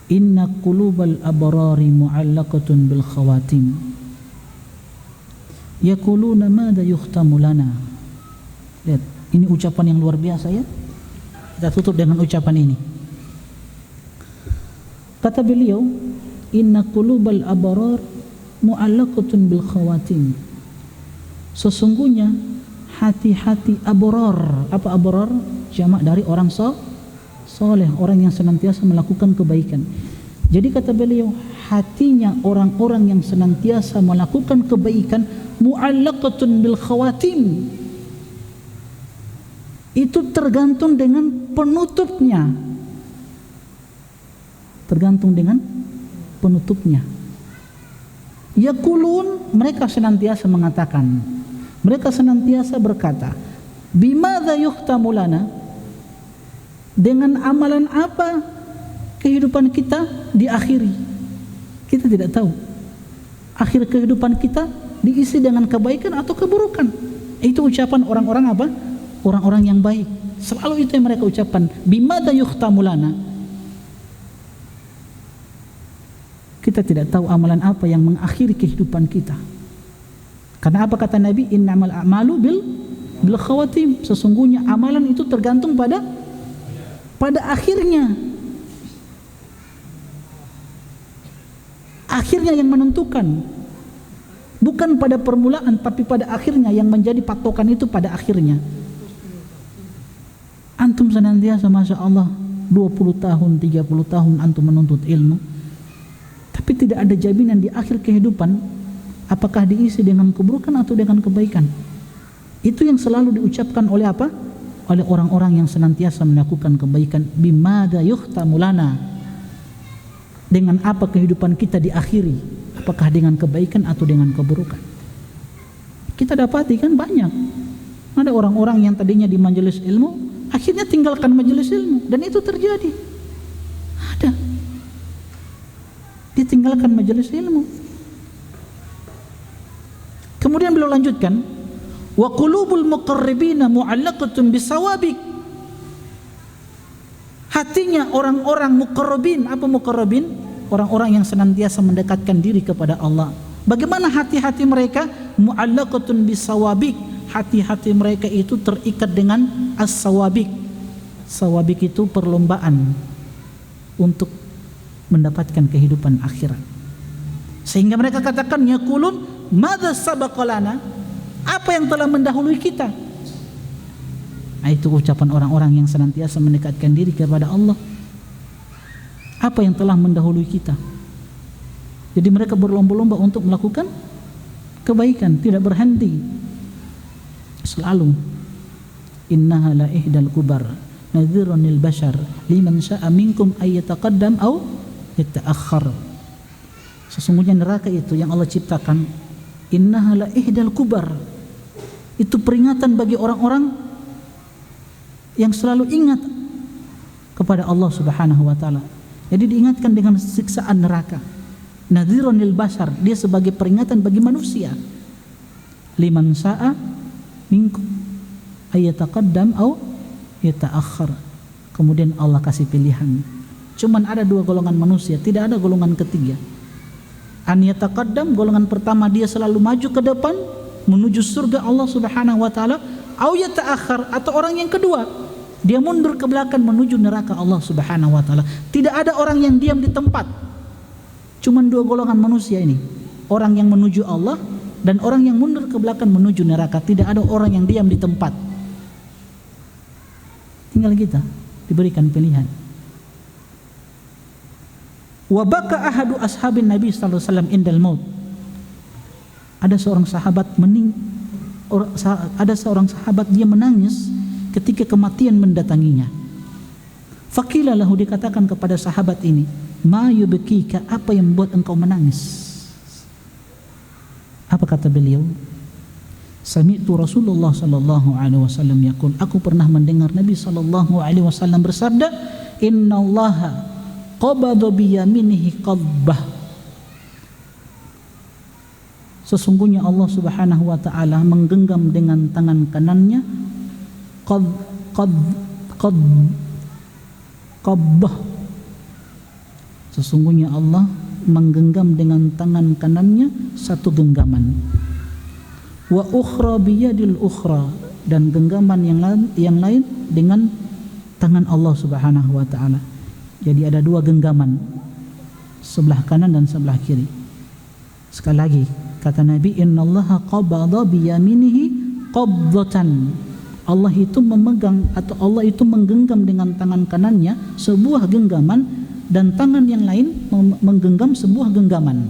inna qulubal abrari mu'allaqatun bil khawatim yaquluna madza yukhtamu lana. Lihat, ini ucapan yang luar biasa ya. Kita tutup dengan ucapan ini. Kata beliau, inna qulubal abrar mu'allaqatun bil khawatim. Sesungguhnya hati-hati abrar. Apa abrar? Jamak dari orang soleh, orang yang senantiasa melakukan kebaikan. Jadi kata beliau, hatinya orang-orang yang senantiasa melakukan kebaikan mu'allaqatun bil khawatim, itu tergantung dengan penutupnya. Tergantung dengan penutupnya. Yaqulun, mereka senantiasa mengatakan, mereka senantiasa berkata, bimadza yuhtamu lana, dengan amalan apa kehidupan kita diakhiri. Kita tidak tahu akhir kehidupan kita diisi dengan kebaikan atau keburukan. Itu ucapan orang-orang apa? Orang-orang yang baik. Selalu itu yang mereka ucapkan, bimadza yuhtamu lana. Kita tidak tahu amalan apa yang mengakhiri kehidupan kita. Karena apa kata Nabi, innamal a'malu bil khawatim. Sesungguhnya amalan itu tergantung pada akhirnya. Akhirnya yang menentukan. Bukan pada permulaan, tapi pada akhirnya. Yang menjadi patokan itu pada akhirnya. Antum senantiasa Masya Allah 20 tahun, 30 tahun antum menuntut ilmu, tapi tidak ada jaminan di akhir kehidupan apakah diisi dengan keburukan atau dengan kebaikan. Itu yang selalu diucapkan oleh apa? Oleh orang-orang yang senantiasa melakukan kebaikan. Bimadza yuhtamu lana, dengan apa kehidupan kita diakhiri, apakah dengan kebaikan atau dengan keburukan. Kita dapati kan banyak ada orang-orang yang tadinya di majelis ilmu akhirnya tinggalkan majelis ilmu, dan itu terjadi. Ada ditinggalkan majelis ilmu. Kemudian beliau lanjutkan, wa qulubul muqarribina mu'allaqatun bisawabik. Hatinya orang-orang muqarrabin. Apa muqarrabin? Orang-orang yang senantiasa mendekatkan diri kepada Allah. Bagaimana hati-hati mereka? Mu'allaqatun bisawabik. Hati-hati mereka itu terikat dengan as-sawabik. Sawabik itu perlombaan untuk mendapatkan kehidupan akhirat. Sehingga mereka katakan, yaqulun madza sabaqalana, apa yang telah mendahului kita. Nah, itu ucapan orang-orang yang senantiasa mendekatkan diri kepada Allah. Apa yang telah mendahului kita. Jadi mereka berlomba-lomba untuk melakukan kebaikan, tidak berhenti. Selalu innaha la ihdal kubar nadhirun lil bashar liman syaa minkum ay yataqaddam aw yata'akhkhar. Sesungguhnya neraka itu yang Allah ciptakan, innaha la ihdal kubar, itu peringatan bagi orang-orang yang selalu ingat kepada Allah Subhanahu wa taala. Jadi diingatkan dengan siksaan neraka. Nadhirun lil bashar, dia sebagai peringatan bagi manusia. Liman syaa minkum ayataqaddam au yata'akhir. Kemudian Allah kasih pilihan. Cuman ada dua golongan manusia, tidak ada golongan ketiga. An yataqaddam, golongan pertama dia selalu maju ke depan menuju surga Allah Subhanahu wa taala, au yata'akhir, atau orang yang kedua dia mundur ke belakang menuju neraka Allah Subhanahu wa taala. Tidak ada orang yang diam di tempat. Cuman dua golongan manusia ini, orang yang menuju Allah dan orang yang mundur ke belakang menuju neraka. Tidak ada orang yang diam di tempat. Tinggal kita diberikan pilihan. Wa baka ahadu ashabin Nabi sallallahu alaihi wasallam indal maut. Ada seorang sahabat dia menangis ketika kematian mendatanginya. Faqila lahu, dikatakan kepada sahabat ini, ma yubkika, apa yang membuat engkau menangis? Apa kata beliau? Sami'tu Rasulullah sallallahu alaihi wasallam yaqul, aku pernah mendengar Nabi sallallahu alaihi wasallam bersabda, innallaha qabada biyaminihi qabbah. Sesungguhnya Allah Subhanahu wa taala menggenggam dengan tangan kanannya qabbah. Sesungguhnya Allah menggenggam dengan tangan kanannya satu genggaman. Wa ukhra biyadil ukhra, dan genggaman yang lain dengan tangan Allah Subhanahu wa taala. Jadi ada dua genggaman, sebelah kanan dan sebelah kiri. Sekali lagi kata Nabi, innallaha qabada biyaminihi qabdatan. Allah itu memegang atau Allah itu menggenggam dengan tangan kanannya sebuah genggaman, dan tangan yang lain menggenggam sebuah genggaman.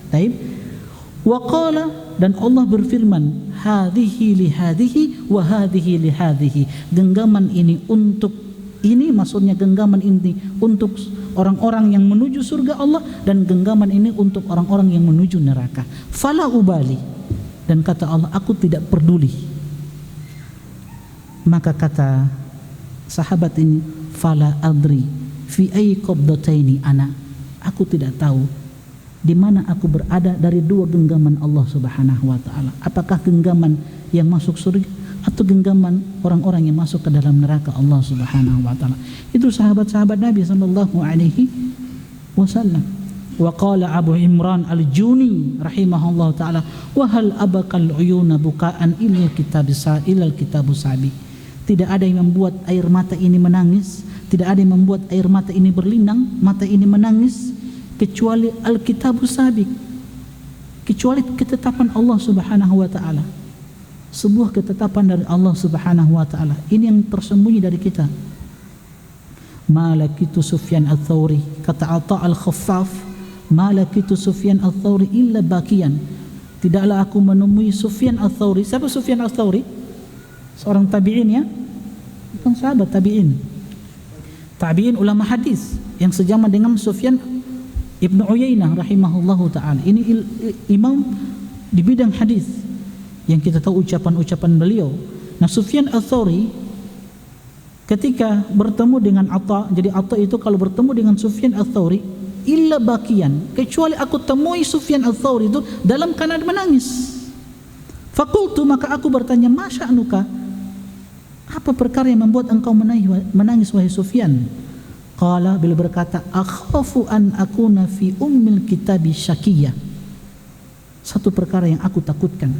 Taib. Wa qala, dan Allah berfirman, hadhihi li hadhihi wa hadhihi li hadhihi. Genggaman ini untuk ini, maksudnya genggaman ini untuk orang-orang yang menuju surga Allah, dan genggaman ini untuk orang-orang yang menuju neraka. Fala ubali, dan kata Allah, aku tidak peduli. Maka kata sahabat ini, fala adri fi ayyi qabdataini ana, aku tidak tahu di mana aku berada dari dua genggaman Allah Subhanahu wa taala. Apakah genggaman yang masuk surga atau genggaman orang-orang yang masuk ke dalam neraka Allah Subhanahu wa taala. Itu sahabat-sahabat Nabi sallallahu alaihi wasallam. Wa qala Abu Imran Al-Juni rahimahullah taala, wa hal abaqal uyuna bukaan ilal kitabu sabi. Tidak ada yang membuat air mata ini menangis, tidak ada yang membuat air mata ini berlinang, mata ini menangis, kecuali Al-Kitabu Sabiq, kecuali ketetapan Allah Subhanahu wa taala. Sebuah ketetapan dari Allah Subhanahu wa taala. Ini yang tersembunyi dari kita. Malakitu Sufyan Ats-Tsauri, kata Atha Al-Khaffaf, malakitu Sufyan Ats-Tsauri illa bakian. Tidaklah aku menemui Sufyan Ats-Tsauri. Siapa Sufyan Ats-Tsauri? Seorang tabi'in, ya, bukan sahabat, tabi'in. Tabi'in ulama hadis yang sejaman dengan Sufyan Ibnu Uyainah rahimahullahu ta'ala. Ini imam di bidang hadis yang kita tahu ucapan-ucapan beliau. Nah, Sufyan Ats-Tsauri ketika bertemu dengan Atha, jadi Atha itu kalau bertemu dengan Sufyan Ats-Tsauri, illa bakian, kecuali aku temui Sufyan Ats-Tsauri itu dalam keadaan menangis. Fakultu, maka aku bertanya, masya'nuka, apa perkara yang membuat engkau menangis wahai Sufyan? Qala, beliau berkata, akhafu an akuna fi ummil kitabi syakiyah. Satu perkara yang aku takutkan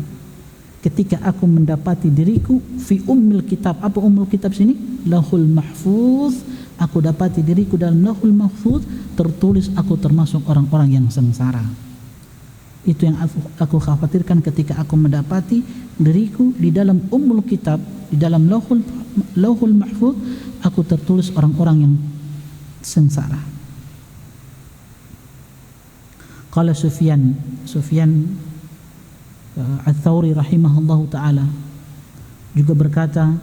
ketika aku mendapati diriku fi ummil kitab. Apa ummul kitab sini? Lauhul mahfuz. Aku dapati diriku dalam lauhul mahfuz, tertulis aku termasuk orang-orang yang sengsara. Itu yang aku khawatirkan ketika aku mendapati diriku di dalam ummul kitab, di dalam lauhul mahfuz, aku tertulis orang-orang yang sengsara. Qala Sufyan Ats-Tsauri rahimahullahu ta'ala juga berkata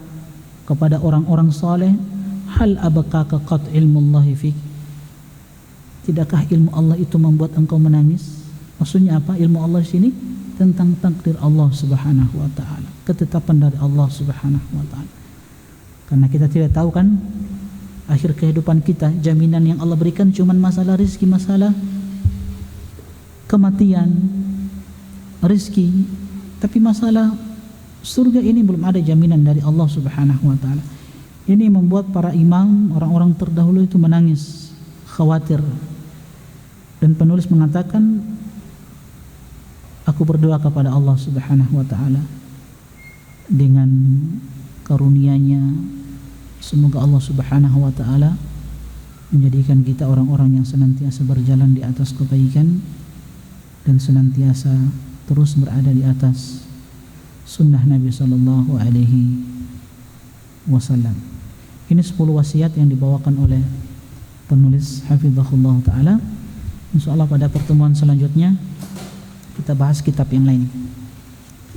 kepada orang-orang saleh, hal abakaka qat ilmullahi fik, tidakkah ilmu Allah itu membuat engkau menangis? Maksudnya apa ilmu Allah di sini? Tentang takdir Allah Subhanahu wa taala, ketetapan dari Allah Subhanahu wa taala. Karena kita tidak tahu kan akhir kehidupan kita, jaminan yang Allah berikan cuma masalah rizki, masalah kematian, rizki, tapi masalah Surga ini belum ada jaminan dari Allah Subhanahu wa taala. Ini membuat para imam, orang-orang terdahulu itu menangis, khawatir. Dan penulis mengatakan, aku berdoa kepada Allah Subhanahu wa taala dengan karunia-Nya, semoga Allah Subhanahu wa taala menjadikan kita orang-orang yang senantiasa berjalan di atas kebaikan dan senantiasa terus berada di atas sunnah Nabi sallallahu alaihi wasallam. Ini 10 wasiat yang dibawakan oleh penulis hafizahullah taala. Insyaallah pada pertemuan selanjutnya kita bahas kitab yang lain.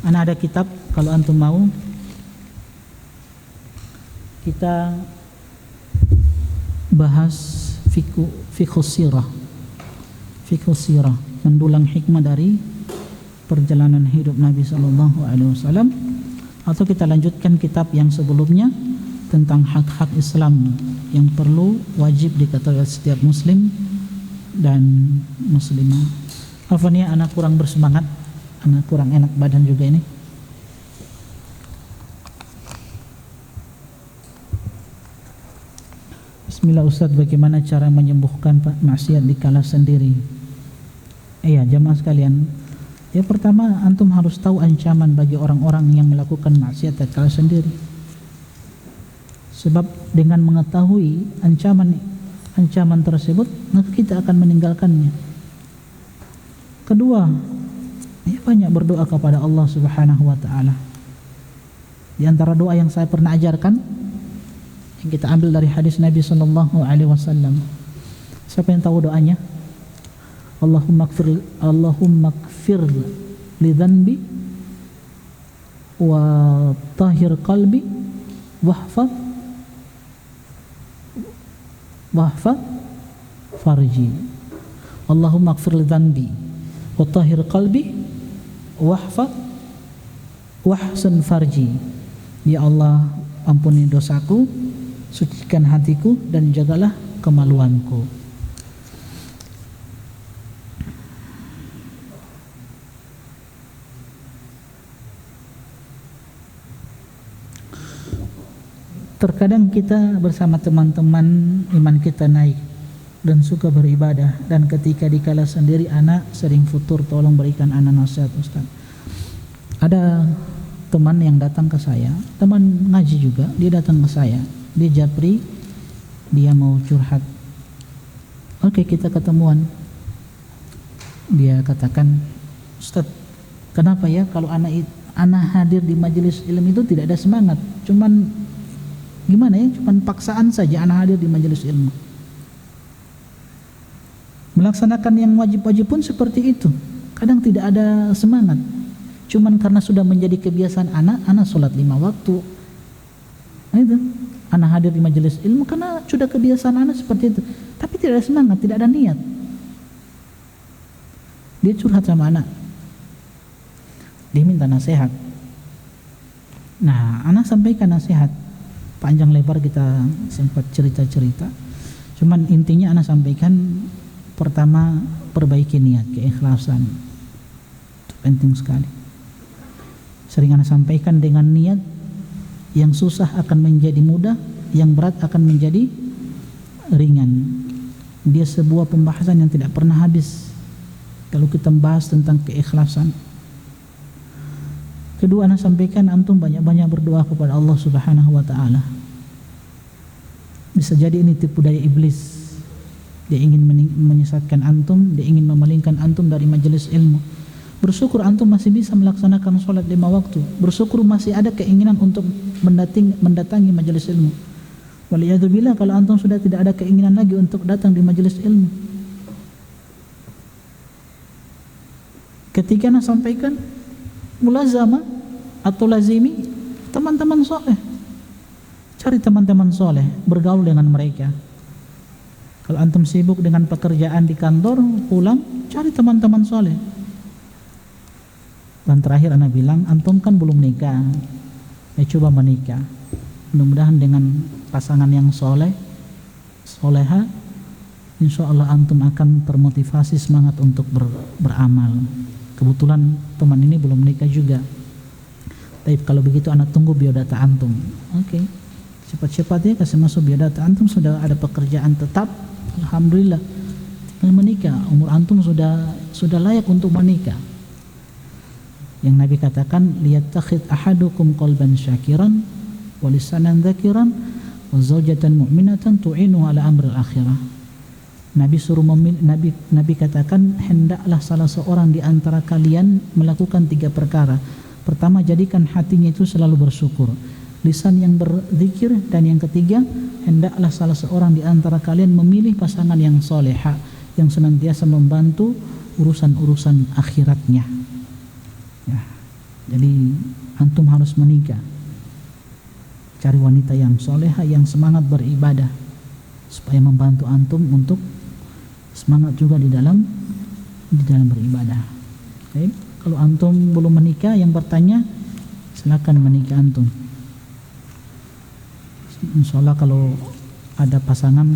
Ana ada kitab, kalau antum mau kita bahas fiqhus sirah, mendulang hikmah dari perjalanan hidup Nabi sallallahu alaihi wasallam, atau kita lanjutkan kitab yang sebelumnya tentang hak-hak Islam yang perlu wajib diketahui oleh setiap muslim dan muslimah. Alfania, anak kurang bersemangat, anak kurang enak badan juga ini. Bismillah Ustaz, bagaimana cara menyembuhkan maksiat dikala sendiri? Iya, jamaah sekalian, ya pertama antum harus tahu ancaman bagi orang-orang yang melakukan maksiat dikala sendiri. Sebab dengan mengetahui ancaman tersebut, maka kita akan meninggalkannya. Kedua, ya banyak berdoa kepada Allah Subhanahu wa taala. Di antara doa yang saya pernah ajarkan, yang kita ambil dari hadis Nabi sallallahu alaihi wasallam. Siapa yang tahu doanya? Allahumma ighfir li dhanbi wa tahhir qalbi wahfaz farji. Allahumma ighfir li dhanbi wa tahhir qalbi wahsan farji. Ya Allah, ampuni dosaku, sucikan hatiku, dan jagalah kemaluanku. Terkadang kita bersama teman-teman iman kita naik dan suka beribadah, dan ketika dikala sendiri anak sering futur, tolong berikan anak nasihat Ustaz. Ada teman yang datang ke saya, teman ngaji juga, dia datang ke saya, dia japri, dia mau curhat. Oke, kita ketemuan. Dia katakan, Ustaz, kenapa ya kalau anak hadir di majelis ilmu itu tidak ada semangat, cuman gimana ya, cuman paksaan saja anak hadir di majelis ilmu. Melaksanakan yang wajib-wajib pun seperti itu, kadang tidak ada semangat. Cuman karena sudah menjadi kebiasaan anak sholat 5 waktu. Nah itu, anak hadir di majelis ilmu karena sudah kebiasaan anak seperti itu. Tapi tidak ada semangat, tidak ada niat. Dia curhat sama anak. Dia minta nasihat. Nah, anak sampaikan nasihat. Panjang lebar kita sempat cerita-cerita. Cuman intinya anak sampaikan, pertama, perbaiki niat, keikhlasan. Itu penting sekali. Sering anak sampaikan, dengan niat yang susah akan menjadi mudah, yang berat akan menjadi ringan. Dia sebuah pembahasan yang tidak pernah habis kalau kita membahas tentang keikhlasan. Kedua, anak sampaikan, antum banyak-banyak berdoa kepada Allah Subhanahu wa taala. Bisa jadi ini tipu daya iblis. Dia ingin menyesatkan antum, dia ingin memalingkan antum dari majelis ilmu. Bersyukur antum masih bisa melaksanakan sholat 5 waktu. Bersyukur masih ada keinginan untuk mendatangi majelis ilmu. Waliyadzubillah, kalau antum sudah tidak ada keinginan lagi untuk datang di majelis ilmu. Ketika anak sampaikan, mulazamah atau lazimi teman-teman soleh. Cari teman-teman soleh, bergaul dengan mereka. Kalau antum sibuk dengan pekerjaan di kantor, pulang, cari teman-teman soleh. Dan terakhir anak bilang, antum kan belum nikah, ya coba menikah. Mudah-mudahan dengan pasangan yang soleh, soleha, insya Allah antum akan termotivasi semangat untuk beramal. Kebetulan teman ini belum nikah juga. Tapi kalau begitu anak tunggu biodata antum. Oke. Cepat-cepat ya kasih masuk biodata antum, sudah ada pekerjaan tetap. Alhamdulillah. Tinggal menikah. Umur antum sudah layak untuk menikah. Yang Nabi katakan, liyattakhid ahadukum qalban syakiran wa lisanan dzakiran wa zawjatan mu'minatan tu'inu ala amril akhirah. Nabi suruh Nabi katakan, hendaklah salah seorang di antara kalian melakukan 3 perkara. Pertama, jadikan hatinya itu selalu bersyukur, lisan yang berzikir, dan yang ketiga, hendaklah salah seorang di antara kalian memilih pasangan yang soleha, yang senantiasa membantu urusan-urusan akhiratnya. Ya. Jadi antum harus menikah, cari wanita yang soleha, yang semangat beribadah, supaya membantu antum untuk semangat juga di dalam beribadah. Baik, kalau antum belum menikah yang bertanya, silakan menikah antum. Insyaallah kalau ada pasangan,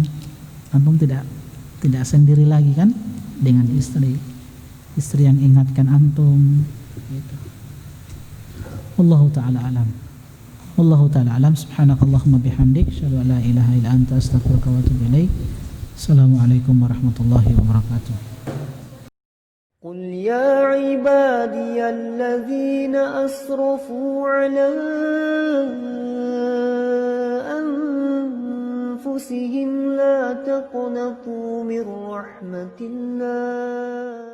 antum tidak sendiri lagi kan, dengan istri yang ingatkan antum gitu. Wallahu ta'ala alam. Wallahu ta'ala alam. Subhanakallahumma bihamdik, asyhadu an la ilaha illa anta, astaghfiruka wa atubu ilaik. Assalamualaikum warahmatullahi wabarakatuh. قل يا عبادي الذين أسرفوا على أنفسهم لا تقنطوا من رحمة الله